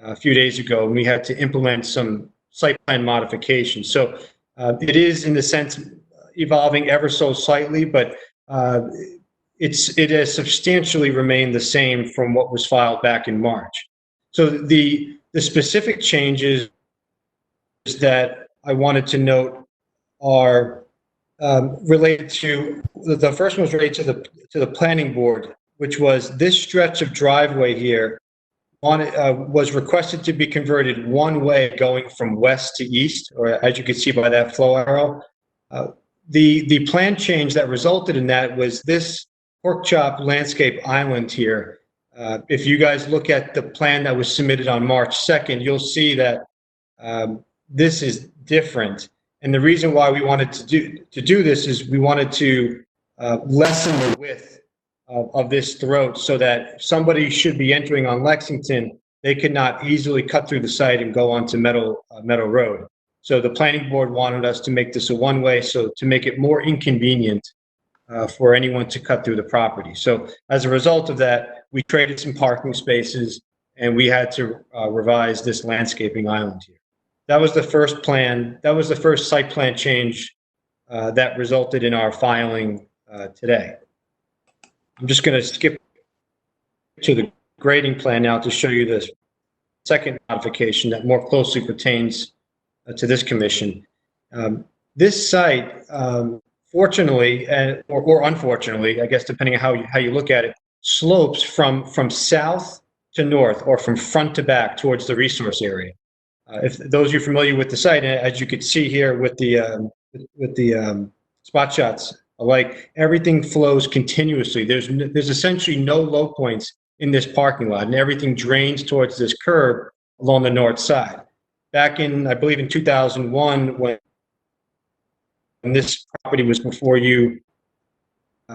a few days ago, and we had to implement some site plan modifications. So it is, in the sense, evolving ever so slightly, but it has substantially remained the same from what was filed back in March. So the specific changes that I wanted to note are related to, the first one was related to the planning board, which was this stretch of driveway here was requested to be converted one way going from west to east, or as you can see by that flow arrow. The plan change that resulted in that was this pork chop landscape island here. If you guys look at the plan that was submitted on March 2nd, you'll see that this is different. And the reason why we wanted to do this is we wanted to lessen the width of this throat so that if somebody should be entering on Lexington, they could not easily cut through the site and go onto Meadow Road. So the planning board wanted us to make this a one-way, so to make it more inconvenient for anyone to cut through the property. So as a result of that, we created some parking spaces and we had to revise this landscaping island here. That was the first plan. That was the first site plan change that resulted in our filing today. I'm just going to skip to the grading plan now to show you the second modification that more closely pertains to this commission. This site, fortunately, or unfortunately, I guess depending on how you look at it, slopes from south to north or from front to back towards the resource area. If those of you familiar with the site, as you could see here with the spot shots, like everything flows continuously. There's essentially no low points in this parking lot, and everything drains towards this curb along the north side. Back in, I believe in 2001, when this property was before you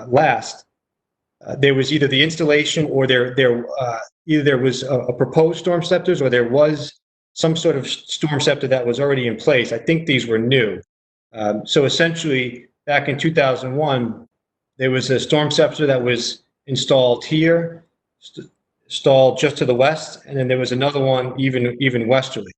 last, there was either the installation or either there was a proposed storm scepters or there was some sort of storm scepter that was already in place. I think these were new. So essentially, back in 2001, there was a storm scepter that was installed here, installed just to the west, and then there was another one even westerly.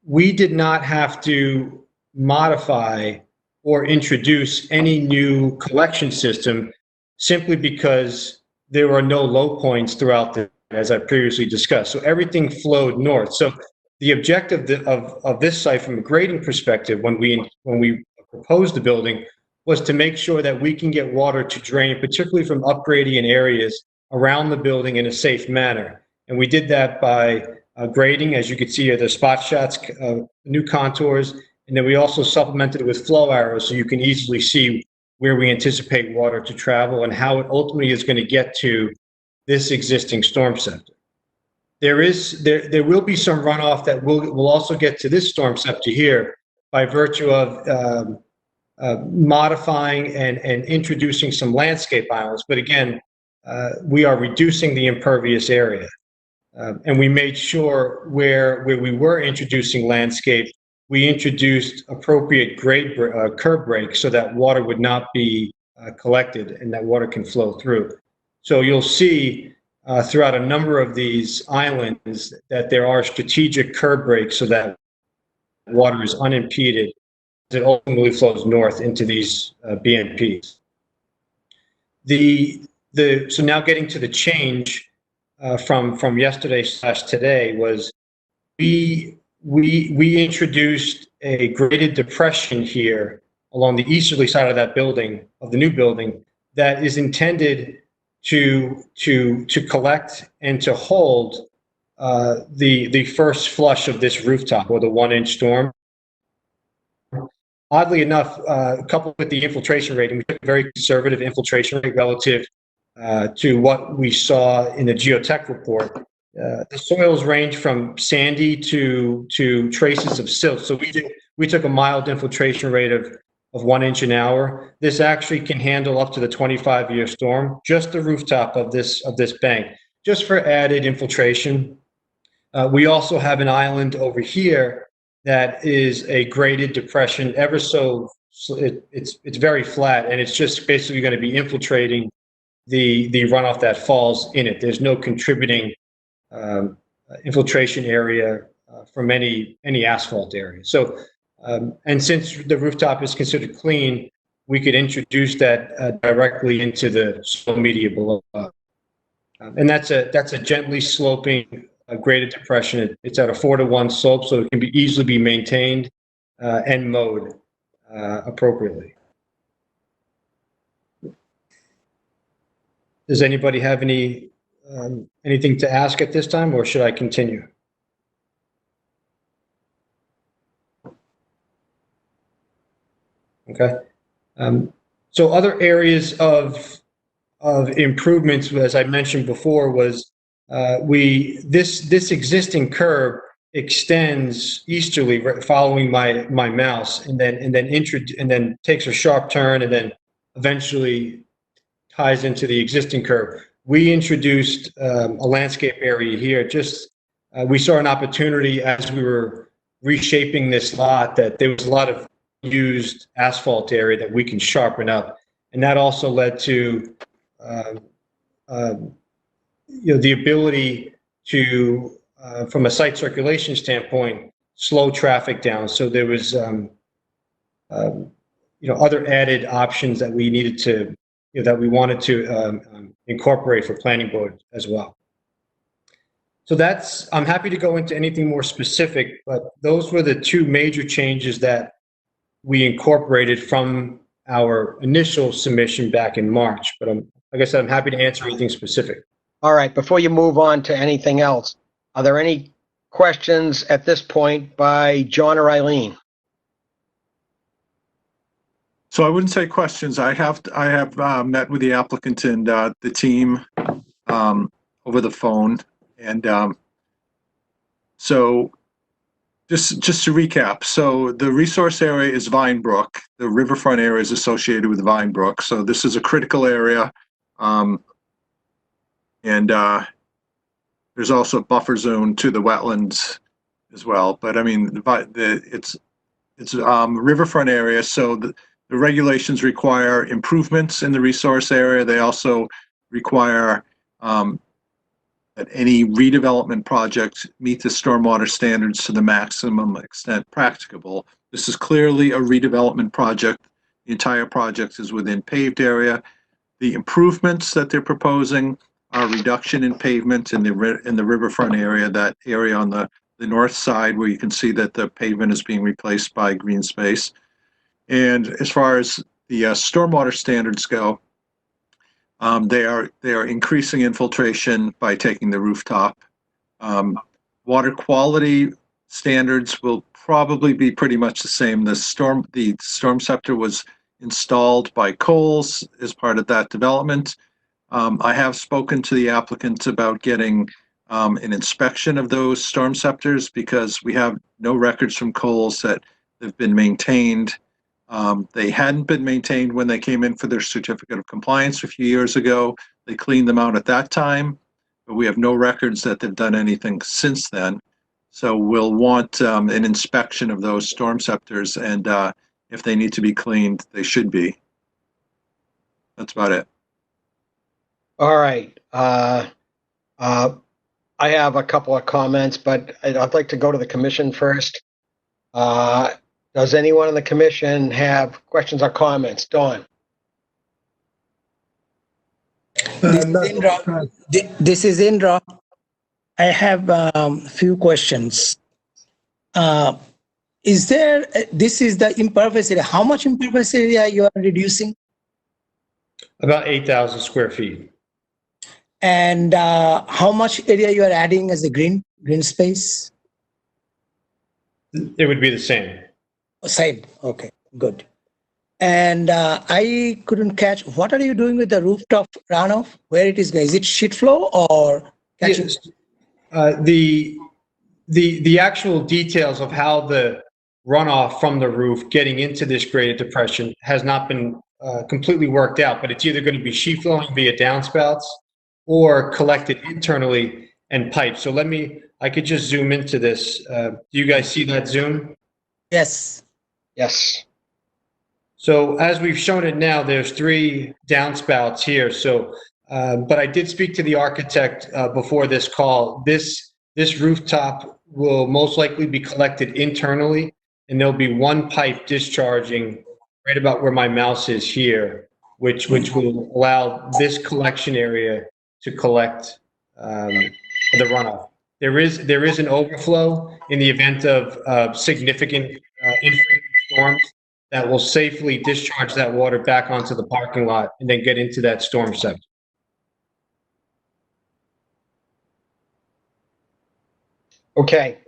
We did not have to modify or introduce any new collection system simply because there were no low points throughout as I previously discussed. So everything flowed north. So the objective of this site from a grading perspective, when we proposed the building, was to make sure that we can get water to drain, particularly from upgrading areas around the building in a safe manner. And we did that by grading, as you can see here, the spot shots, new contours, and then we also supplemented it with flow arrows so you can easily see where we anticipate water to travel and how it ultimately is going to get to this existing storm scepter. There will be some runoff that will also get to this storm scepter here by virtue of modifying and introducing some landscape islands. But again, we are reducing the impervious area. And we made sure where we were introducing landscape, we introduced appropriate grade curb breaks so that water would not be collected and that water can flow through. So you'll see throughout a number of these islands that there are strategic curb breaks so that water is unimpeded as it ultimately flows north into these BMPs. So now getting to the change from yesterday / today was we introduced a graded depression here along the easterly side of that building, of the new building, that is intended to collect and to hold the first flush of this rooftop or the 1-inch storm. Oddly enough, coupled with the infiltration rating, we took a very conservative infiltration rate relative to what we saw in the geotech report. The soils range from sandy to traces of silt. So we took a mild infiltration rate of 1 inch an hour. This actually can handle up to the 25-year storm, just the rooftop of this bank, just for added infiltration. We also have an island over here that is a graded depression, it's very flat, and it's just basically going to be infiltrating the runoff that falls in it. There's no contributing infiltration area from any asphalt area. So, and since the rooftop is considered clean, we could introduce that directly into the soil media below. And that's a gently sloping graded depression. It's at a 4-to-1 slope, so it can easily be maintained and mowed appropriately. Does anybody have anything to ask at this time, or should I continue? Okay. So other areas of improvements, as I mentioned before, was this existing curb extends easterly, following my mouse, and then takes a sharp turn, and then eventually ties into the existing curb. We introduced a landscape area here. We saw an opportunity as we were reshaping this lot that there was a lot of used asphalt area that we can sharpen up, and that also led to the ability to, from a site circulation standpoint, slow traffic down. So there was other added options that we needed to that we wanted to incorporate for planning board as well. So I'm happy to go into anything more specific, but those were the two major changes that we incorporated from our initial submission back in March. But like I said, I'm happy to answer anything specific. All right, before you move on to anything else, are there any questions at this point by John or Eileen? So I wouldn't say questions. I have met with the applicant and the team over the phone, and so just to recap. So the resource area is Vine Brook. The riverfront area is associated with Vine Brook. So this is a critical area, and there's also a buffer zone to the wetlands as well. But I mean, it's riverfront area, so the regulations require improvements in the resource area. They also require that any redevelopment project meet the stormwater standards to the maximum extent practicable. This is clearly a redevelopment project. The entire project is within paved area. The improvements that they're proposing are reduction in pavement in the riverfront area, that area on the north side where you can see that the pavement is being replaced by green space. And as far as the stormwater standards go, they are increasing infiltration by taking the rooftop. Water quality standards will probably be pretty much the same. The storm scepter was installed by Coles as part of that development. I have spoken to the applicant about getting an inspection of those storm scepters because we have no records from Coles that they've been maintained. They hadn't been maintained when they came in for their certificate of compliance a few years ago. They cleaned them out at that time, but we have no records that they've done anything since then. So we'll want an inspection of those storm scepters, and if they need to be cleaned, they should be. That's about it. All right. I have a couple of comments, but I'd like to go to the commission first. Does anyone on the commission have questions or comments? Dawn? This is Indra. I have a few questions. This is the impervious area. How much impervious area you are reducing? About 8,000 square feet. And how much area you are adding as a green space? It would be the same. Same. Okay, good. And I couldn't catch, what are you doing with the rooftop runoff? Where it is going? Is it sheet flow or catching? Yes. The actual details of how the runoff from the roof getting into this graded depression has not been completely worked out, but it's either going to be sheet flowing via downspouts or collected internally and piped. So I could just zoom into this. Do you guys see that zoom? Yes. Yes. So as we've shown it now, there's 3 downspouts here. So, but I did speak to the architect before this call. This rooftop will most likely be collected internally, and there'll be 1 pipe discharging right about where my mouse is here, which will allow this collection area to collect the runoff. There is an overflow in the event of significant infrequent storms that will safely discharge that water back onto the parking lot and then get into that storm scepter. Okay.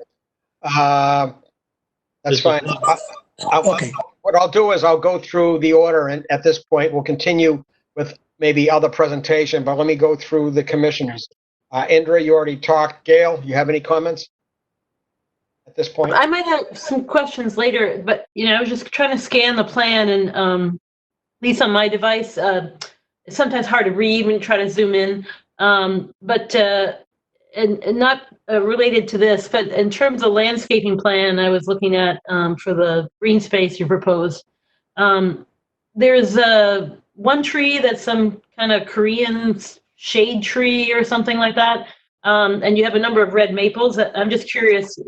That's fine. Okay. What I'll do is I'll go through the order, and at this point, we'll continue with maybe other presentation, but let me go through the commissioners. Indra, you already talked. Gail, you have any comments at this point? I might have some questions later, but I was just trying to scan the plan, and at least on my device, it's sometimes hard to read when you try to zoom in. But not related to this, but in terms of landscaping plan, I was looking at for the green space you proposed. There's one tree that's some kind of Korean shade tree or something like that. And you have a number of red maples. I'm just curious,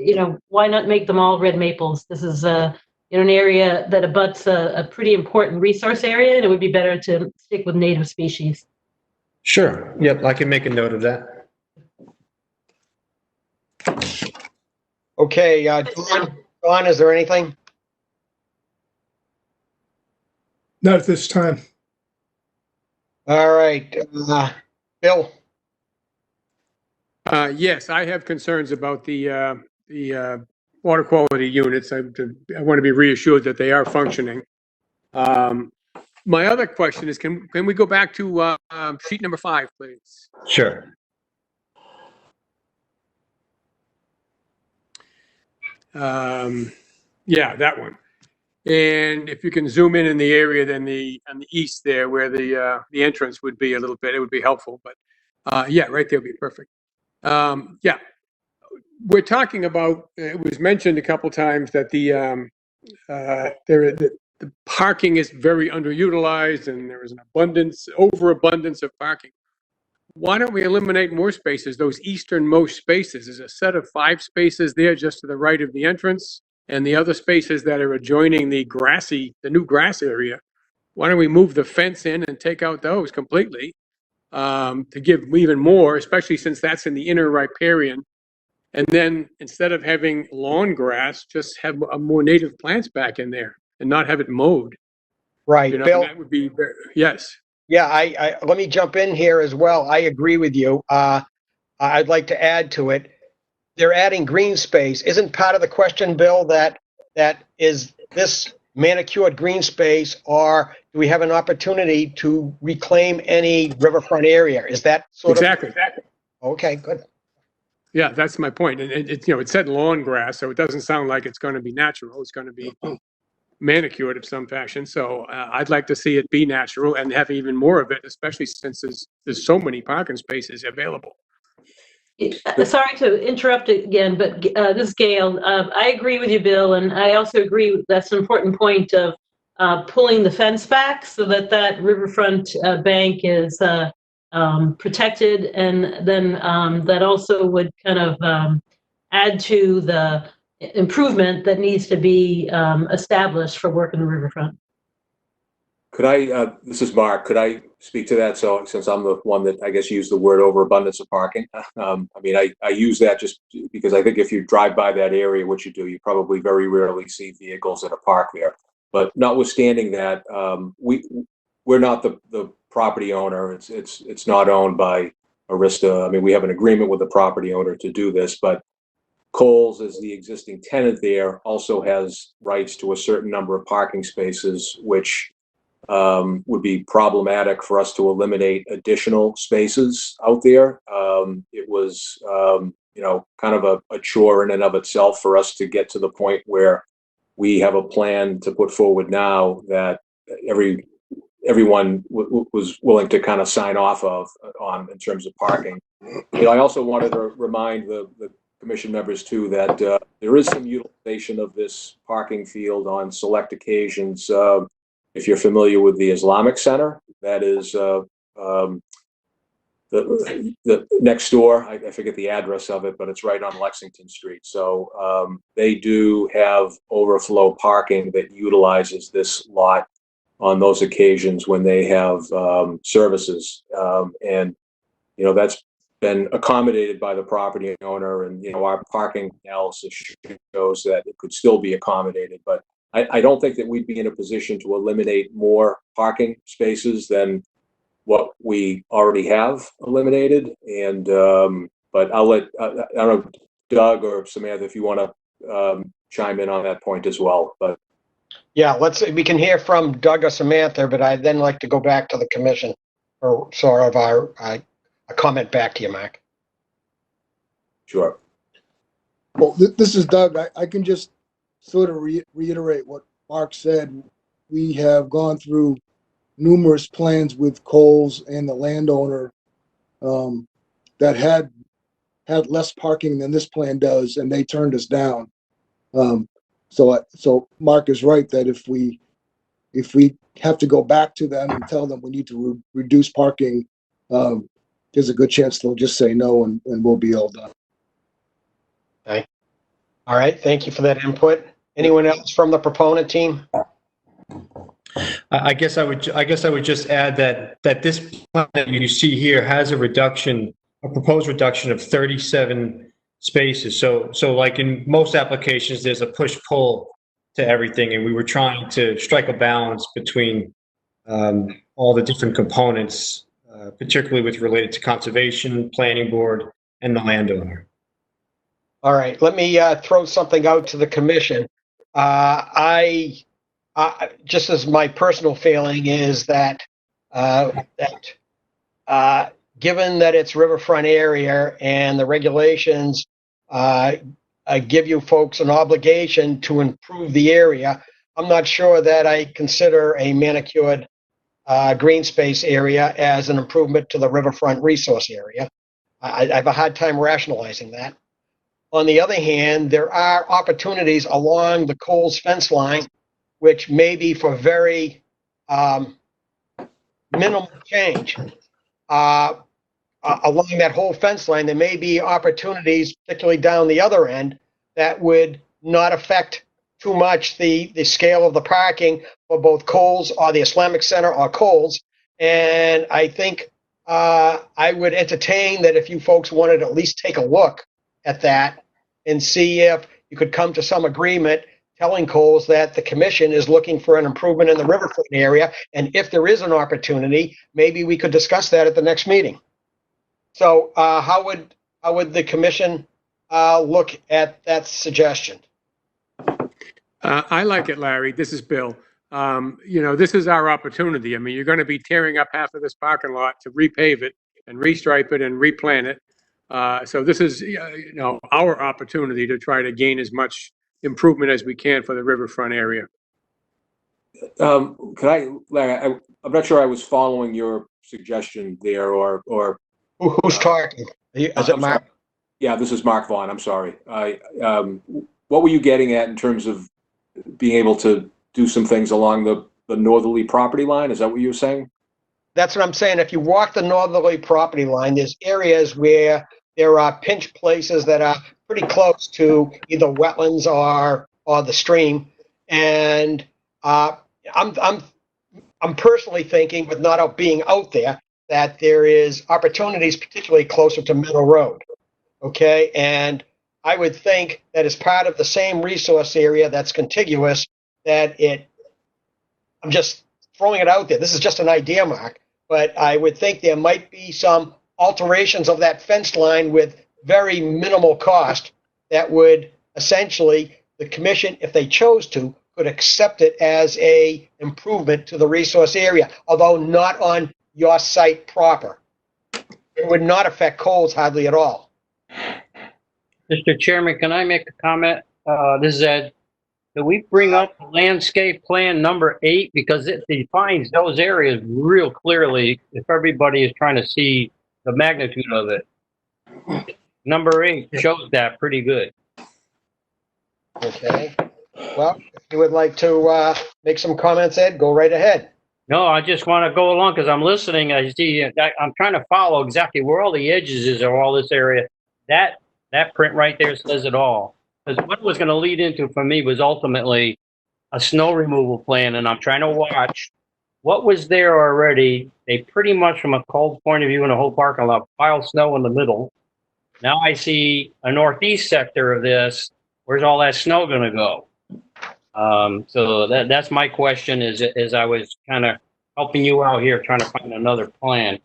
why not make them all red maples? This is an area that abuts a pretty important resource area, and it would be better to stick with native species. Sure. Yep, I can make a note of that. Okay, Dawn, is there anything? Not at this time. All right, Bill? Yes, I have concerns about the water quality units. I want to be reassured that they are functioning. My other question is, can we go back to sheet number 5, please? Sure. Yeah, that one. And if you can zoom in the area, then on the east there, where the entrance would be a little bit, it would be helpful. But yeah, right there would be perfect. Yeah, we're talking about. It was mentioned a couple times that the parking is very underutilized, and there is an overabundance of parking. Why don't we eliminate more spaces? Those easternmost spaces, there's a set of 5 spaces there just to the right of the entrance, and the other spaces that are adjoining the new grass area. Why don't we move the fence in and take out those completely to give even more, especially since that's in the inner riparian. And then instead of having lawn grass, just have more native plants back in there and not have it mowed. Right, Bill? That would be, yes. Yeah, I let me jump in here as well. I agree with you. I'd like to add to it. They're adding green space. Isn't part of the question, Bill, that is this manicured green space, or do we have an opportunity to reclaim any riverfront area? Is that sort of Exactly. Okay, good. Yeah, that's my point. And it said lawn grass, so it doesn't sound like it's going to be natural. It's going to be manicured of some fashion. So I'd like to see it be natural and have even more of it, especially since there's so many parking spaces available. Sorry to interrupt again, but this is Gail. I agree with you, Bill, and I also agree that's an important point of pulling the fence back so that riverfront bank is protected, and then that also would kind of add to the improvement that needs to be established for work in the riverfront. Could I, this is Mark, could I speak to that? So since I'm the one that I guess used the word overabundance of parking, I mean, I use that just because I think if you drive by that area, which you do, you probably very rarely see vehicles that are parked there. But notwithstanding that, we're not the property owner. It's not owned by Arista. I mean, we have an agreement with the property owner to do this, but Kohl's, as the existing tenant there, also has rights to a certain number of parking spaces, which would be problematic for us to eliminate additional spaces out there. It was, kind of a chore in and of itself for us to get to the point where we have a plan to put forward now that everyone was willing to kind of sign off on in terms of parking. I also wanted to remind the commission members too that there is some utilization of this parking field on select occasions. If you're familiar with the Islamic Center, that is the next door. I forget the address of it, but it's right on Lexington Street. So they do have overflow parking that utilizes this lot on those occasions when they have services. And, that's been accommodated by the property owner, and, our parking analysis shows that it could still be accommodated. But I don't think that we'd be in a position to eliminate more parking spaces than what we already have eliminated. And, but I'll let, I don't know, Doug or Samantha, if you want to chime in on that point as well. But yeah, we can hear from Doug or Samantha, but I'd then like to go back to the commission for sort of a comment back to you, Mark. Sure. Well, this is Doug. I can just sort of reiterate what Mark said. We have gone through numerous plans with Kohl's and the landowner that had less parking than this plan does, and they turned us down. So Mark is right that if we have to go back to them and tell them we need to reduce parking, there's a good chance they'll just say no, and we'll be all done. Okay. All right. Thank you for that input. Anyone else from the proponent team? I guess I would just add that this plan that you see here has a proposed reduction of 37 spaces. So like in most applications, there's a push-pull to everything, and we were trying to strike a balance between all the different components, particularly with related to conservation, planning board, and the landowner. All right, let me throw something out to the commission. I just as my personal feeling is that given that it's riverfront area and the regulations give you folks an obligation to improve the area, I'm not sure that I consider a manicured green space area as an improvement to the riverfront resource area. I have a hard time rationalizing that. On the other hand, there are opportunities along the Coles fence line, which may be for very minimal change. Along that whole fence line, there may be opportunities, particularly down the other end, that would not affect too much the scale of the parking for both Coles or the Islamic Center or Coles. And I think I would entertain that if you folks wanted to at least take a look at that and see if you could come to some agreement telling Coles that the commission is looking for an improvement in the riverfront area. And if there is an opportunity, maybe we could discuss that at the next meeting. So how would the commission look at that suggestion? I like it, Larry. This is Bill. This is our opportunity. I mean, you're going to be tearing up half of this parking lot to repave it and restripe it and replant it. So this is, our opportunity to try to gain as much improvement as we can for the riverfront area. Larry, I'm not sure I was following your suggestion there, or who's talking? Is it Mark? Yeah, this is Mark Vaughn. I'm sorry. What were you getting at in terms of being able to do some things along the northerly property line? Is that what you were saying? That's what I'm saying. If you walk the northerly property line, there's areas where there are pinch places that are pretty close to either wetlands or the stream. And I'm personally thinking, with not being out there, that there is opportunities, particularly closer to Middle Road. Okay, and I would think that as part of the same resource area that's contiguous, I'm just throwing it out there. This is just an idea, Mark, but I would think there might be some alterations of that fence line with very minimal cost that would essentially, the commission, if they chose to, could accept it as a improvement to the resource area, although not on your site proper. It would not affect Coles hardly at all. Mr. Chairman, can I make a comment? This is Ed. Can we bring up landscape plan number 8, because it defines those areas real clearly if everybody is trying to see the magnitude of it. Number 8 shows that pretty good. Okay. Well, if you would like to make some comments, Ed, go right ahead. No, I just want to go along because I'm listening. I see. I'm trying to follow exactly where all the edges is of all this area. That print right there says it all. Because what it was going to lead into for me was ultimately a snow removal plan, and I'm trying to watch what was there already. They pretty much, from a cold point of view in the whole parking lot, pile snow in the middle. Now I see a northeast sector of this. Where's all that snow going to go? So that's my question. Is I was kind of helping you out here, trying to find another plan.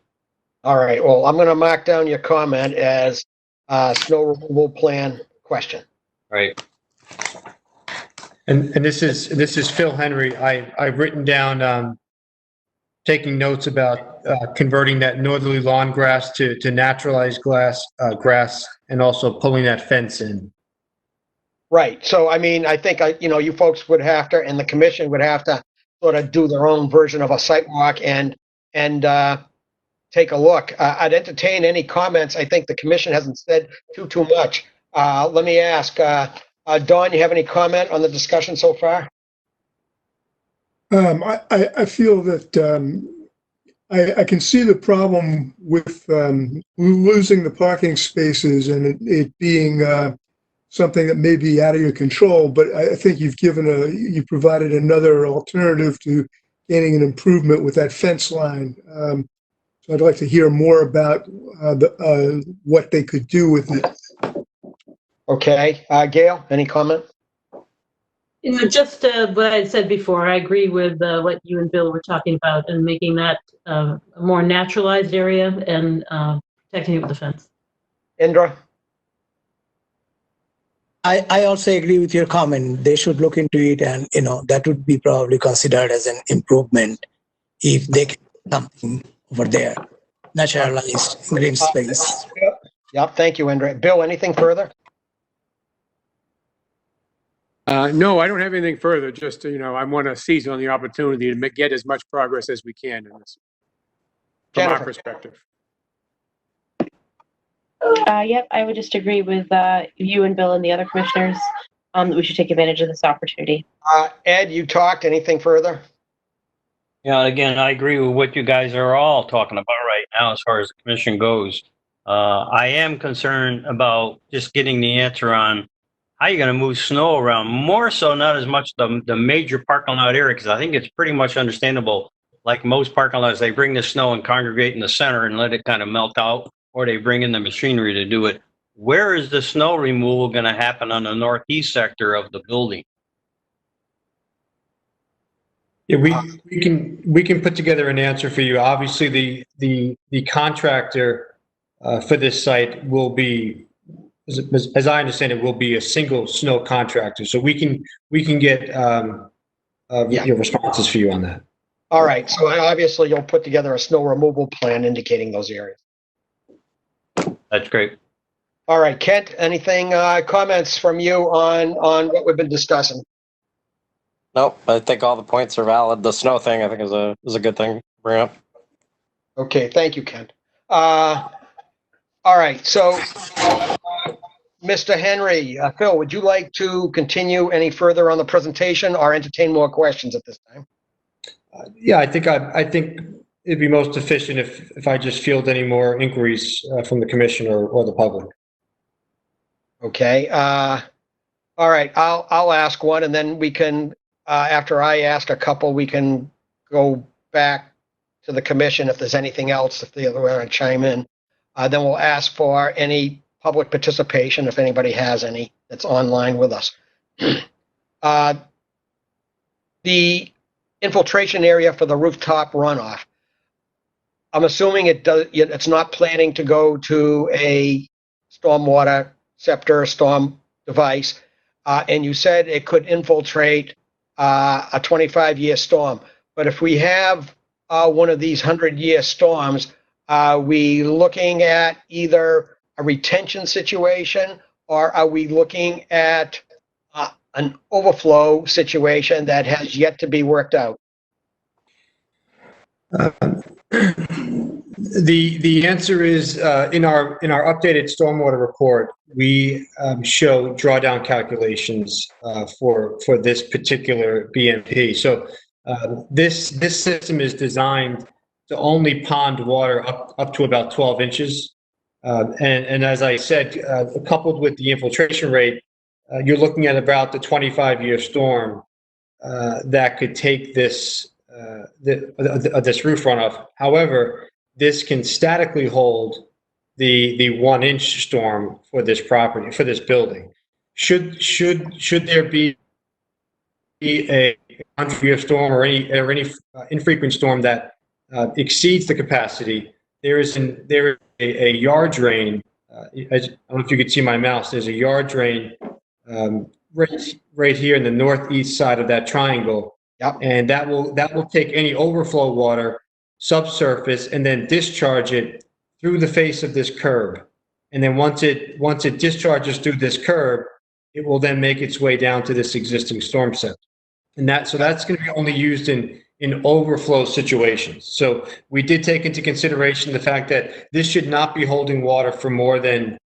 All right. Well, I'm going to mark down your comment as snow removal plan question. Right. And this is Phil Henry. I've written down taking notes about converting that northerly lawn grass to naturalized grass, and also pulling that fence in. Right. So, I mean, I think, you folks would have to, and the commission would have to sort of do their own version of a site walk and take a look. I'd entertain any comments. I think the commission hasn't said too much. Let me ask, Dawn, you have any comment on the discussion so far? I feel that I can see the problem with losing the parking spaces and it being something that may be out of your control, but I think you provided another alternative to gaining an improvement with that fence line. So I'd like to hear more about what they could do with it. Okay. Gail, any comment? Just what I said before, I agree with what you and Bill were talking about and making that a more naturalized area and protecting it with a fence. Indra? I also agree with your comment. They should look into it, and that would be probably considered as an improvement if they can do something over there, naturalized green space. Yep, thank you, Indra. Bill, anything further? No, I don't have anything further. Just, I want to seize on the opportunity to get as much progress as we can in this, from our Jennifer? perspective. Yep, I would just agree with you and Bill and the other commissioners that we should take advantage of this opportunity. Ed, you talked. Anything further? Yeah, again, I agree with what you guys are all talking about right now as far as the commission goes. I am concerned about just getting the answer on how you're going to move snow around, more so not as much the major parking lot area, because I think it's pretty much understandable. Like most parking lots, they bring the snow and congregate in the center and let it kind of melt out, or they bring in the machinery to do it. Where is the snow removal going to happen on the northeast sector of the building? Yeah, we can put together an answer for you. Obviously, the contractor for this site will be, as I understand it, will be a single snow contractor. So we can get your responses for you on that. All right, so obviously you'll put together a snow removal plan indicating those areas. That's great. All right, Kent, anything, comments from you on what we've been discussing? Nope, I think all the points are valid. The snow thing, I think, is a good thing to bring up. Okay, thank you, Kent. All right, so Mr. Henry, Phil, would you like to continue any further on the presentation or entertain more questions at this time? Yeah, I think it'd be most efficient if I just field any more inquiries from the commission or the public. Okay. All right. I'll ask one, and then we can, after I ask a couple, we can go back to the commission if there's anything else, if they want to chime in. Then we'll ask for any public participation if anybody has any that's online with us. The infiltration area for the rooftop runoff. I'm assuming it's not planning to go to a stormwater scepter storm device, and you said it could infiltrate a 25-year storm. But if we have one of these 100-year storms, are we looking at either a retention situation, or are we looking at an overflow situation that has yet to be worked out? The answer is in our updated stormwater report, we show drawdown calculations for this particular BMP. So this system is designed to only pond water up to about 12 inches. And as I said, coupled with the infiltration rate, you're looking at about the 25-year storm that could take this roof runoff. However, this can statically hold the 1-inch storm for this property, for this building. Should there be a 100-year storm or any infrequent storm that exceeds the capacity, there is a yard drain. I don't know if you could see my mouse. There's a yard drain right here in the northeast side of that triangle. Yep. And that will take any overflow water subsurface and then discharge it through the face of this curb. And then once it discharges through this curb, it will then make its way down to this existing storm center. And that's going to be only used in overflow situations. So we did take into consideration the fact that this should not be holding water for more than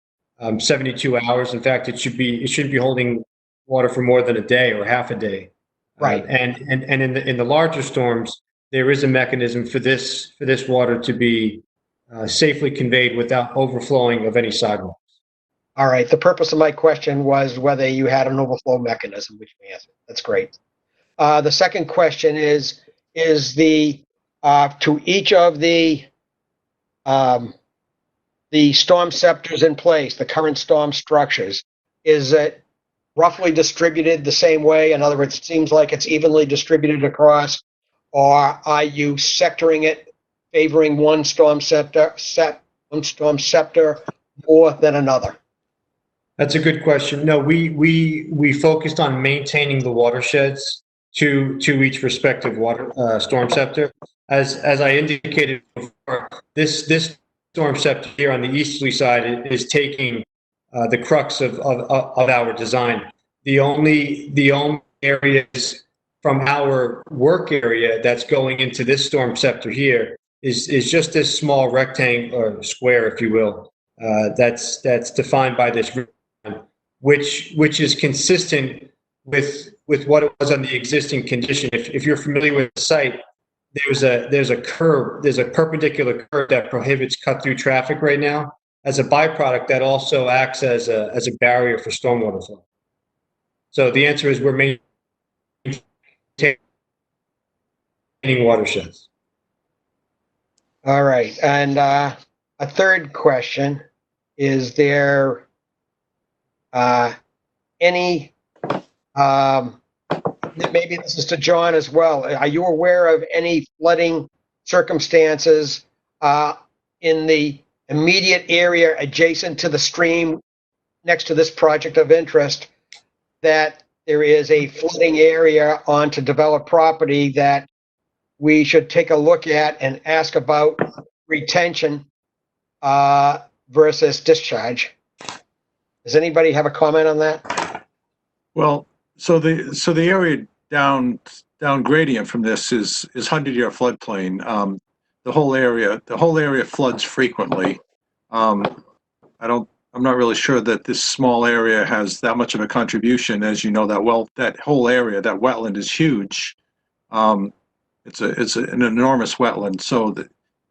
72 hours. In fact, it shouldn't be holding water for more than a day or half a day. Right. And in the larger storms, there is a mechanism for this water to be safely conveyed without overflowing of any sidewalks. All right. The purpose of my question was whether you had an overflow mechanism, which you answered. That's great. The second question is the to each of the storm scepters in place, the current storm structures, is it roughly distributed the same way? In other words, it seems like it's evenly distributed across, or are you sectoring it, favoring one storm scepter more than another? That's a good question. No, we focused on maintaining the watersheds to each respective storm scepter. As I indicated before, this storm scepter here on the easterly side is taking the crux of our design. The only areas from our work area that's going into this storm scepter here is just this small rectangle or square, if you will, that's defined by this, which is consistent with what it was on the existing condition. If you're familiar with the site, there's a curve, there's a perpendicular curve that prohibits cut-through traffic right now. As a byproduct, that also acts as a barrier for stormwater flow. So the answer is we're maintaining watersheds. All right. And a third question, is there any, maybe this is to John as well, are you aware of any flooding circumstances in the immediate area adjacent to the stream next to this project of interest, that there is a flooding area onto developed property that we should take a look at and ask about retention versus discharge? Does anybody have a comment on that? Well, so the area down gradient from this is 100-year floodplain. The whole area floods frequently. I'm not really sure that this small area has that much of a contribution. As you know, that whole area, that wetland is huge. It's an enormous wetland. So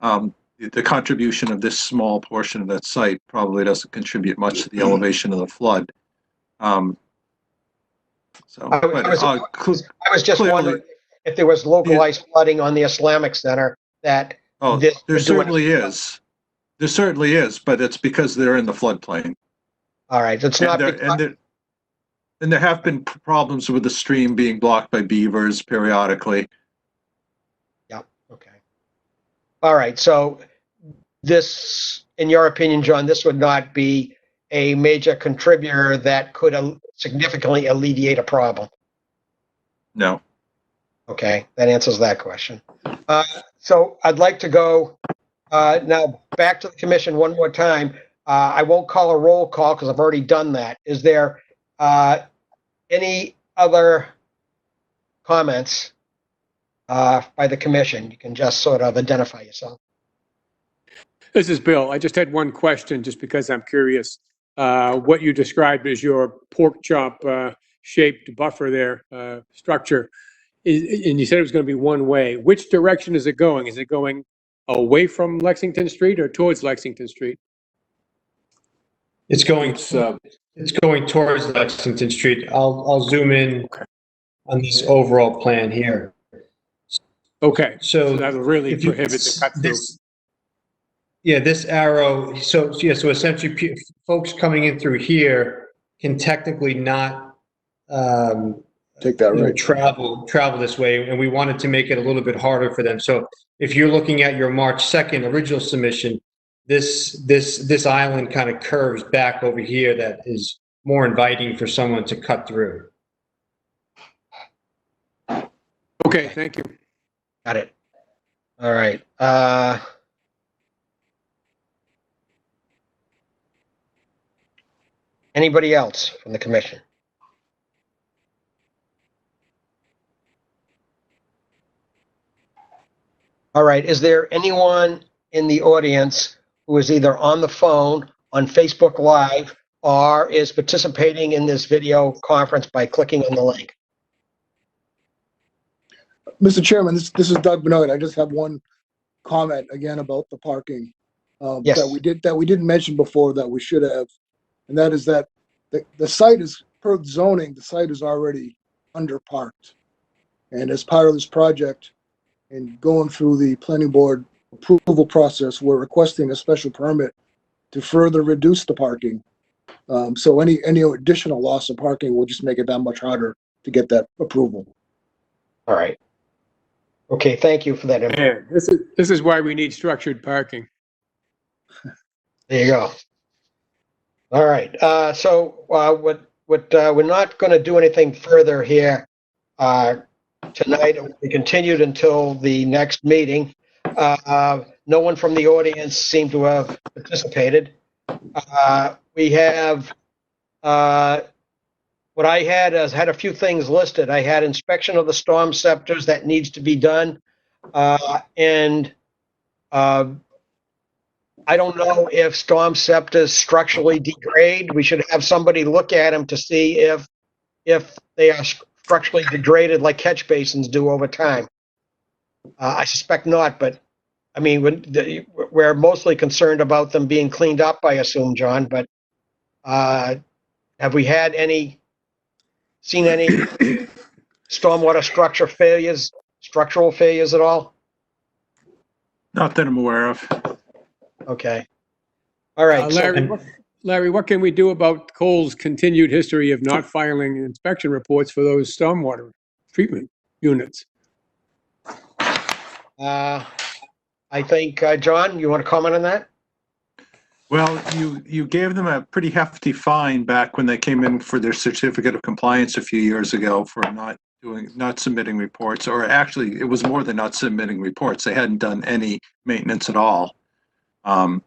the contribution of this small portion of that site probably doesn't contribute much to the elevation of the flood. I was just wondering if there was localized flooding on the Islamic Center that. Oh, there certainly is. There certainly is, but it's because they're in the floodplain. All right, it's not. And there have been problems with the stream being blocked by beavers periodically. Yeah. Okay. All right. So this, in your opinion, John, this would not be a major contributor that could significantly alleviate a problem. No. Okay, that answers that question. So I'd like to go now back to the commission one more time. I won't call a roll call because I've already done that. Is there any other comments by the commission? You can just sort of identify yourself. This is Bill. I just had one question just because I'm curious. What you described as your pork chop shaped buffer there, structure, and you said it was going to be one way. Which direction is it going? Is it going away from Lexington Street or towards Lexington Street? It's going towards Lexington Street. I'll zoom in on this overall plan here. Okay. So that'll really prohibit the cut through. Yeah, this arrow. So essentially, folks coming in through here can technically not take that right. Travel this way, and we wanted to make it a little bit harder for them. So if you're looking at your March 2nd original submission, this island kind of curves back over here that is more inviting for someone to cut through. Okay, thank you. Got it. All right. Anybody else from the commission? All right. Is there anyone in the audience who is either on the phone, on Facebook Live, or is participating in this video conference by clicking on the link? Mr. Chairman, this is Doug Benoit. I just have one comment again about the parking Yes. that we didn't mention before that we should have, and that is that the site is, per zoning, the site is already underparked, and as part of this project and going through the planning board approval process, we're requesting a special permit to further reduce the parking So any additional loss of parking will just make it that much harder to get that approval. All right. Okay, thank you for that. Yeah, this is why we need structured parking. There you go. All right. We're not going to do anything further here tonight. It will be continued until the next meeting. No one from the audience seemed to have participated. We have what I had had a few things listed. I had inspection of the storm scepters that needs to be done, and I don't know if storm scepters structurally degrade. We should have somebody look at them to see if they are structurally degraded like catch basins do over time. I suspect not, but I mean, we're mostly concerned about them being cleaned up, I assume, John, but have we seen any stormwater structural failures at all? Not that I'm aware of. Okay. All right. Larry, what can we do about Cole's continued history of not filing inspection reports for those stormwater treatment units? I think, John, you want to comment on that? Well, you gave them a pretty hefty fine back when they came in for their certificate of compliance a few years ago for not submitting reports, or actually it was more than not submitting reports. They hadn't done any maintenance at all. I'm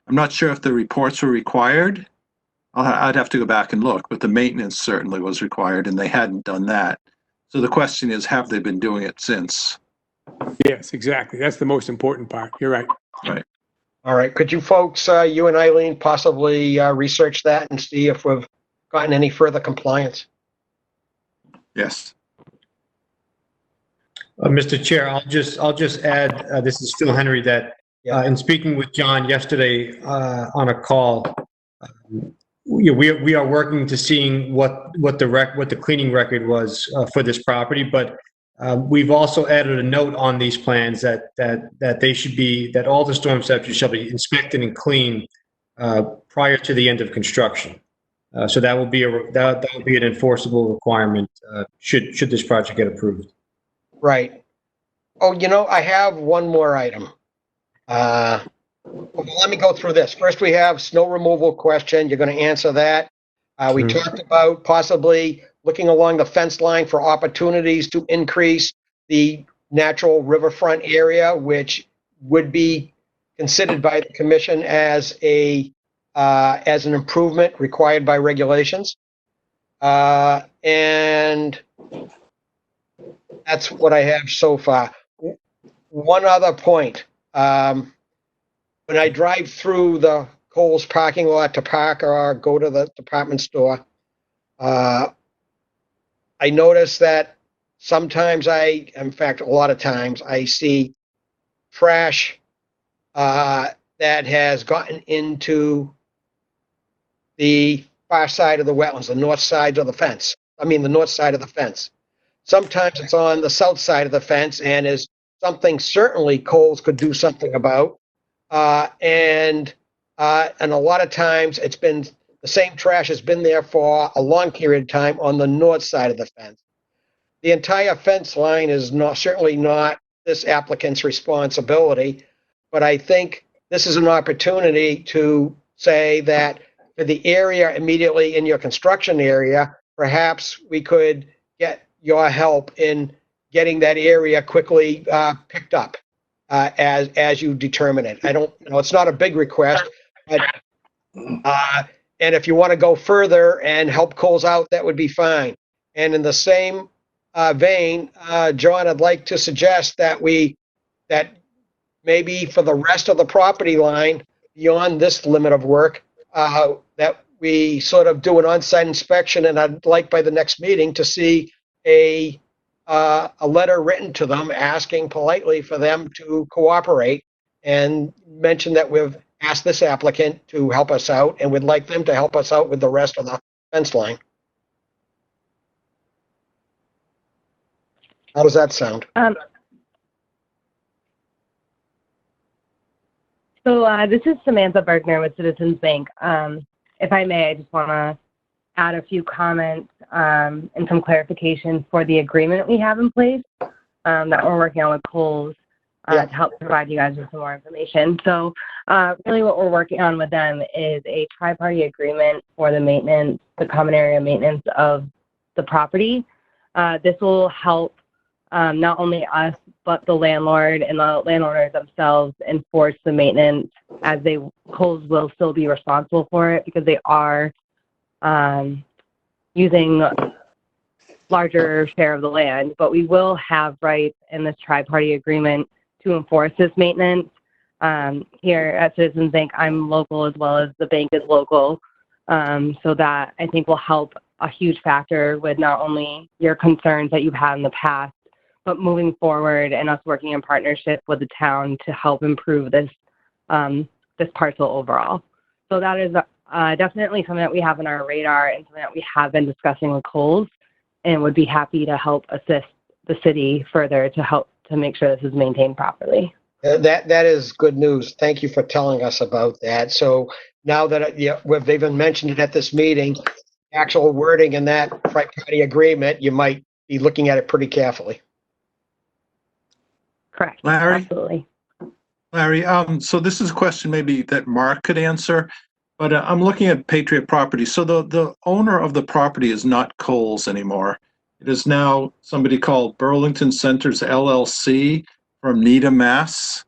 not sure if the reports were required. I'd have to go back and look, but the maintenance certainly was required, and they hadn't done that. So the question is, have they been doing it since? Yes, exactly. That's the most important part. You're right. Right. All right. Could you folks, you and Eileen, possibly research that and see if we've gotten any further compliance? Yes. Mr. Chair, I'll just add, this is Phil Henry, that in speaking with John yesterday on a call, we are working to seeing what the cleaning record was for this property, but we've also added a note on these plans that all the storm scepters shall be inspected and cleaned prior to the end of construction. So that will be an enforceable requirement should this project get approved. Right. Oh, I have one more item. Well, let me go through this. First, we have snow removal question. You're going to answer that. We talked about possibly looking along the fence line for opportunities to increase the natural riverfront area, which would be considered by the commission as an improvement required by regulations. And that's what I have so far. One other point. When I drive through the Kohl's parking lot to park or go to the department store, I notice that sometimes in fact, a lot of times, I see trash that has gotten into the far side of the wetlands, the north side of the fence. The north side of the fence. Sometimes it's on the south side of the fence and is something certainly Kohl's could do something about. And a lot of times it's been the same trash has been there for a long period of time on the north side of the fence. The entire fence line is certainly not this applicant's responsibility, but I think this is an opportunity to say that for the area immediately in your construction area, perhaps we could get your help in getting that area quickly picked up. As you determine it. I don't know, it's not a big request, but and if you want to go further and help Kohl's out, that would be fine. And in the same vein, John, I'd like to suggest that maybe for the rest of the property line beyond this limit of work, that we sort of do an on-site inspection, and I'd like by the next meeting to see a letter written to them asking politely for them to cooperate and mention that we've asked this applicant to help us out and would like them to help us out with the rest of the fence line. How does that sound? So this is Samantha Bergner with Citizens Bank. if I may, I just want to add a few comments and some clarification for the agreement we have in place that we're working on with Kohl's to help provide you guys with some more information. So really what we're working on with them is a tri-party agreement for the maintenance, the common area maintenance of the property. This will help not only us, but the landlord and the landowners themselves enforce the maintenance, as Kohl's will still be responsible for it because they are using larger share of the land, but we will have rights in this tri-party agreement to enforce this maintenance. Here at Citizens Bank, I'm local as well as the bank is local. So that I think will help a huge factor with not only your concerns that you've had in the past, but moving forward and us working in partnership with the town to help improve this parcel overall. So that is definitely something that we have on our radar and something that we have been discussing with Kohl's, and would be happy to help assist the city further to help to make sure this is maintained properly. That is good news. Thank you for telling us about that. So now that we've even mentioned it at this meeting, actual wording in that tri-party agreement, you might be looking at it pretty carefully. Correct. Larry? Absolutely. Larry, so this is a question maybe that Mark could answer, but I'm looking at Patriot Properties. So the owner of the property is not Kohl's anymore. It is now somebody called Burlington Centers LLC from Needham, Mass.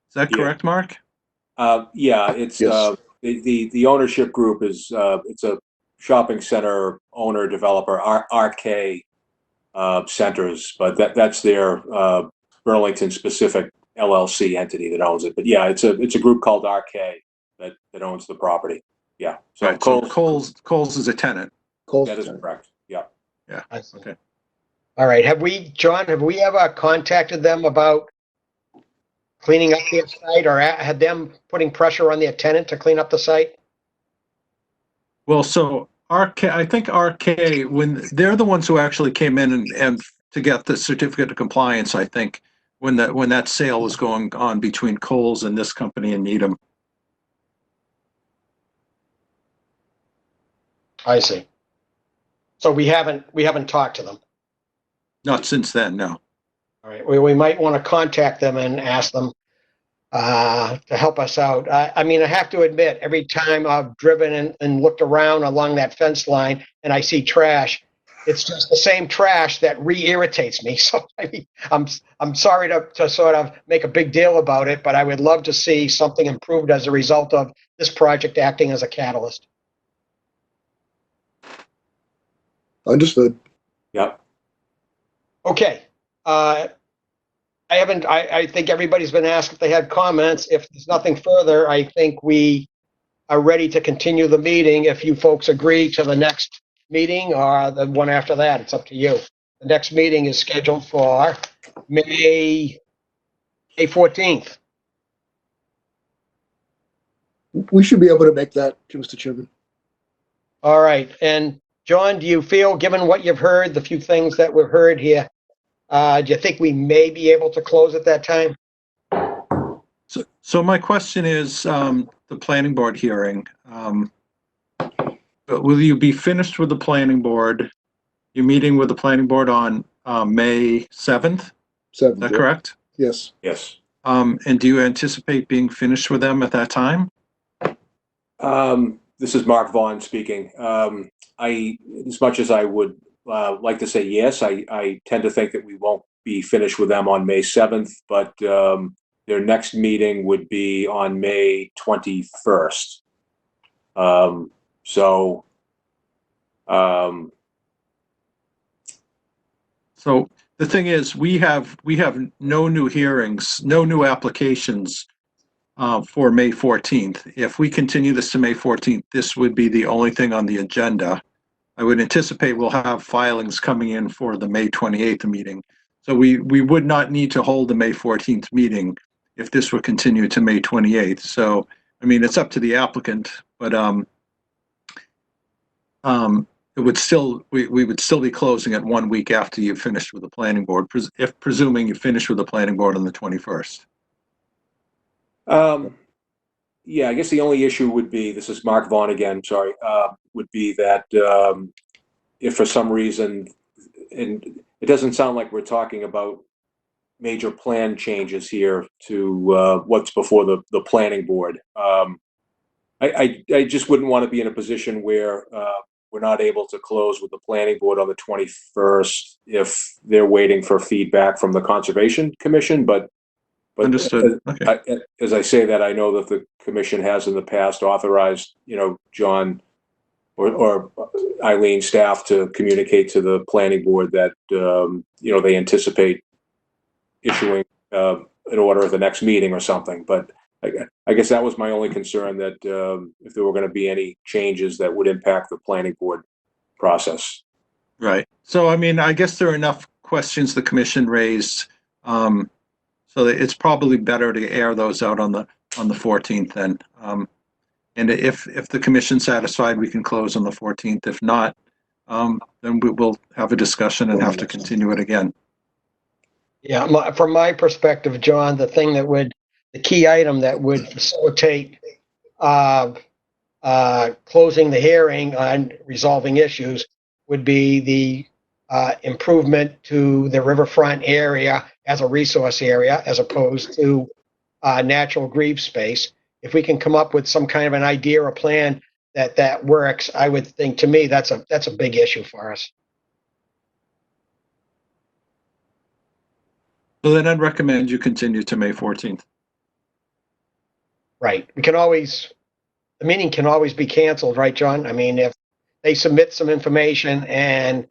Is that correct, Mark? Yeah, it's the ownership group is it's a shopping center owner developer, RK Centers, but that's their Burlington specific LLC entity that owns it. But yeah, it's a group called RK that owns the property. Yeah. So right, Kohl's is a tenant. That is correct. Yeah. Yeah. Okay. All right. John, have we ever contacted them about cleaning up their site, or had them putting pressure on their tenant to clean up the site? Well, so RK, I think RK, when they're the ones who actually came in and to get the certificate of compliance, I think, when that sale was going on between Kohl's and this company in Needham. I see. So we haven't talked to them. Not since then, no. All right. We might want to contact them and ask them to help us out. I mean, I have to admit, every time I've driven and looked around along that fence line and I see trash, it's just the same trash that re-irritates me. So I mean, I'm sorry to sort of make a big deal about it, but I would love to see something improved as a result of this project acting as a catalyst. Understood. Yep. Okay. I think everybody's been asked if they had comments. If there's nothing further, I think we are ready to continue the meeting. If you folks agree to the next meeting or the one after that, it's up to you. The next meeting is scheduled for May 14th. We should be able to make that, Mr. Chairman. All right. And John, do you feel, given what you've heard, the few things that we've heard here, do you think we may be able to close at that time? So my question is, the planning board hearing, will you be finished with the planning board? You're meeting with the planning board on May 7th? Is that correct? Yes. Yes. And do you anticipate being finished with them at that time? This is Mark Vaughn speaking. As much as I would like to say yes, I tend to think that we won't be finished with them on May 7th, but their next meeting would be on May 21st. So the thing is, we have no new hearings, no new applications for May 14th. If we continue this to May 14th, this would be the only thing on the agenda. I would anticipate we'll have filings coming in for the May 28th meeting. So we would not need to hold the May 14th meeting if this were continued to May 28th. So, I mean, it's up to the applicant, but it would still, we would still be closing it 1 week after you've finished with the planning board, presuming you finish with the planning board on the 21st. Yeah, I guess the only issue would be, this is Mark Vaughn again, sorry, would be that if for some reason, and it doesn't sound like we're talking about major plan changes here to what's before the planning board. I just wouldn't want to be in a position where we're not able to close with the planning board on the 21st if they're waiting for feedback from the Conservation Commission, but Understood. Okay. as I say that, I know that the commission has in the past authorized, John or Eileen staff to communicate to the planning board that, they anticipate issuing an order at the next meeting or something. But I guess that was my only concern, that if there were going to be any changes that would impact the planning board process. Right. So, I mean, I guess there are enough questions the commission raised, so that it's probably better to air those out on the 14th then. And if the commission's satisfied, we can close on the 14th. If not, then we will have a discussion and have to continue it again. Yeah, from my perspective, John, the key item that would facilitate closing the hearing on resolving issues would be the improvement to the riverfront area as a resource area, as opposed to natural green space. If we can come up with some kind of an idea or plan that works, I would think, to me, that's a big issue for us. So then I'd recommend you continue to May 14th. Right. The meeting can always be canceled, right, John? I mean, if they submit some information and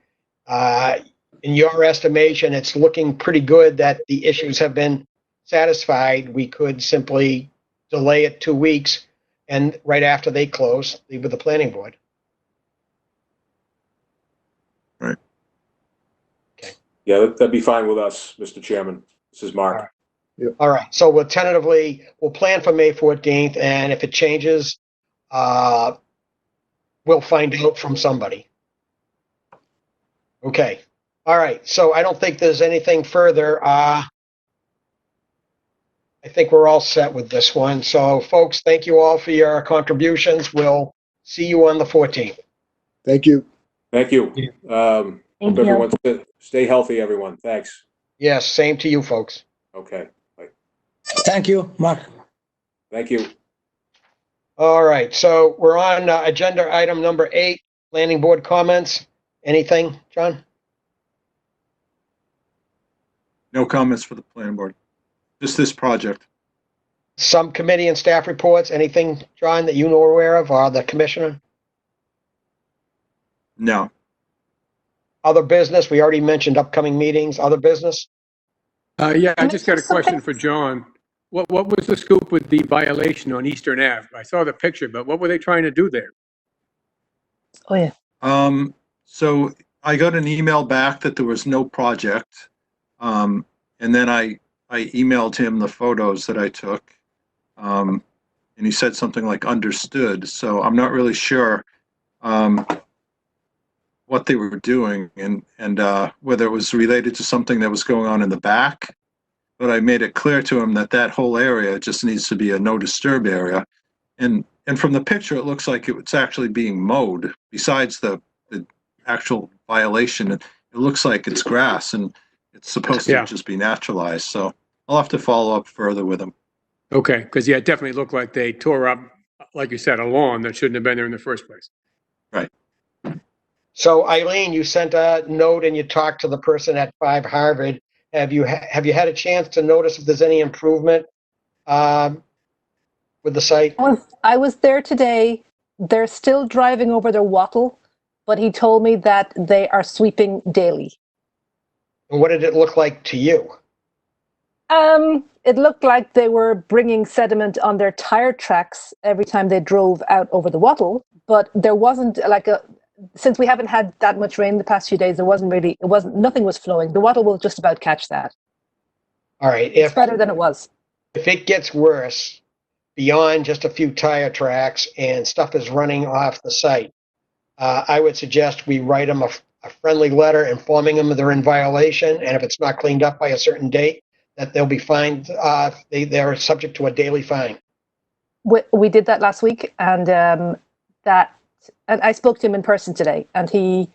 in your estimation, it's looking pretty good that the issues have been satisfied, we could simply delay it 2 weeks and right after they close, leave with the planning board. Right. Okay. Yeah, that'd be fine with us, Mr. Chairman. This is Mark. All right. Yep. All right. So we'll plan for May 14th, and if it changes, we'll find out from somebody. Okay. All right. So I don't think there's anything further. I think we're all set with this one. So, folks, thank you all for your contributions. We'll see you on the 14th. Thank you. Thank you. Hope everyone stay healthy, everyone. Thanks. Yes, same to you, folks. Okay. Bye. Thank you, Mark. Thank you. All right. So we're on agenda item number 8, planning board comments. Anything, John? No comments for the planning board. Just this project. Subcommittee and staff reports. Anything, John, that you know or aware of, or the commissioner? No. Other business. We already mentioned upcoming meetings. Other business. Yeah, I just got a question for John. What was the scoop with the violation on Eastern Ave? I saw the picture, but what were they trying to do there? Oh, yeah. So I got an email back that there was no project. And then I emailed him the photos that I took. And he said something like understood. So I'm not really sure what they were doing and whether it was related to something that was going on in the back. But I made it clear to him that whole area just needs to be a no disturb area. And from the picture, it looks like it's actually being mowed. Besides the actual violation, it looks like it's grass and it's supposed to just be naturalized. So I'll have to follow up further with him. Okay, because it definitely looked like they tore up, like you said, a lawn that shouldn't have been there in the first place. Right. So Eileen, you sent a note and you talked to the person at 5 Harvard. Have you had a chance to notice if there's any improvement with the site? I was there today. They're still driving over their wattle, but he told me that they are sweeping daily. And what did it look like to you? It looked like they were bringing sediment on their tire tracks every time they drove out over the wattle, but there wasn't since we haven't had that much rain the past few days, nothing was flowing. The wattle will just about catch that. All right. It's better than it was. If it gets worse beyond just a few tire tracks and stuff is running off the site, I would suggest we write them a friendly letter informing them they're in violation, and if it's not cleaned up by a certain date, that they'll be fined. They're subject to a daily fine. We did that last week, and and I spoke to him in person today, and he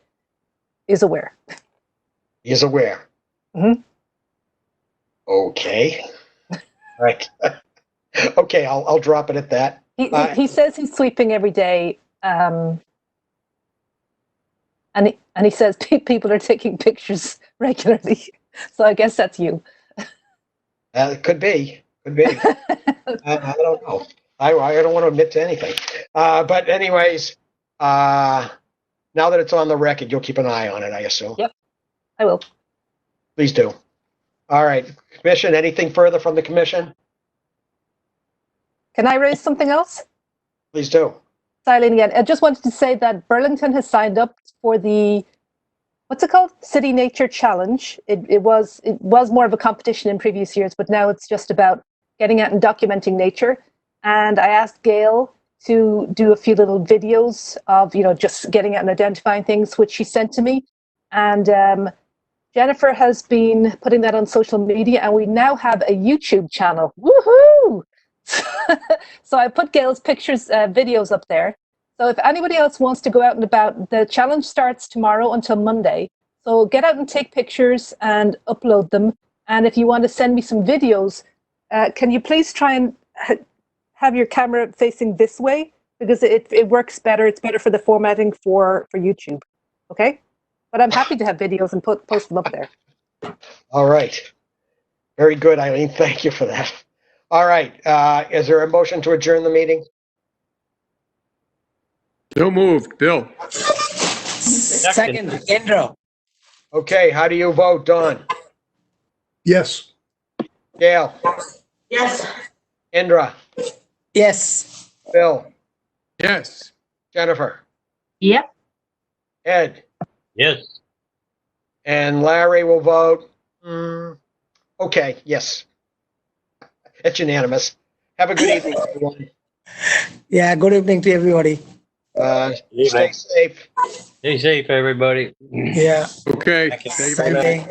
is aware. He is aware. Mm-hmm. Okay. Right. Okay, I'll drop it at that. He says he's sweeping every day, and he says people are taking pictures regularly. So I guess that's you. It could be. Could be. I don't know. I don't want to admit to anything. But anyways, now that it's on the record, you'll keep an eye on it, I assume. Yep, I will. Please do. All right. Commission, anything further from the commission? Can I raise something else? Please do. Eileen again. I just wanted to say that Burlington has signed up for the, what's it called? City Nature Challenge. It was more of a competition in previous years, but now it's just about getting out and documenting nature. And I asked Gail to do a few little videos of, just getting out and identifying things, which she sent to me. And Jennifer has been putting that on social media, and we now have a YouTube channel. Woohoo! So I put Gail's pictures, videos up there. So if anybody else wants to go out and about, the challenge starts tomorrow until Monday. So get out and take pictures and upload them. And if you want to send me some videos, can you please try and have your camera facing this way? Because it works better. It's better for the formatting for YouTube. Okay? But I'm happy to have videos and post them up there. All right. Very good, Eileen. Thank you for that. All right. Is there a motion to adjourn the meeting? So moved. Bill. Second, Indra. Okay. How do you vote, Don? Yes. Gail? Yes. Indra? Yes. Bill? Yes. Jennifer? Yep. Ed? Yes. And Larry will vote. Okay. Yes. It's unanimous. Have a good evening, everyone. Yeah, good evening to everybody. Stay safe. Stay safe, everybody. Yeah. Okay. Thank you. Thank you. Same thing.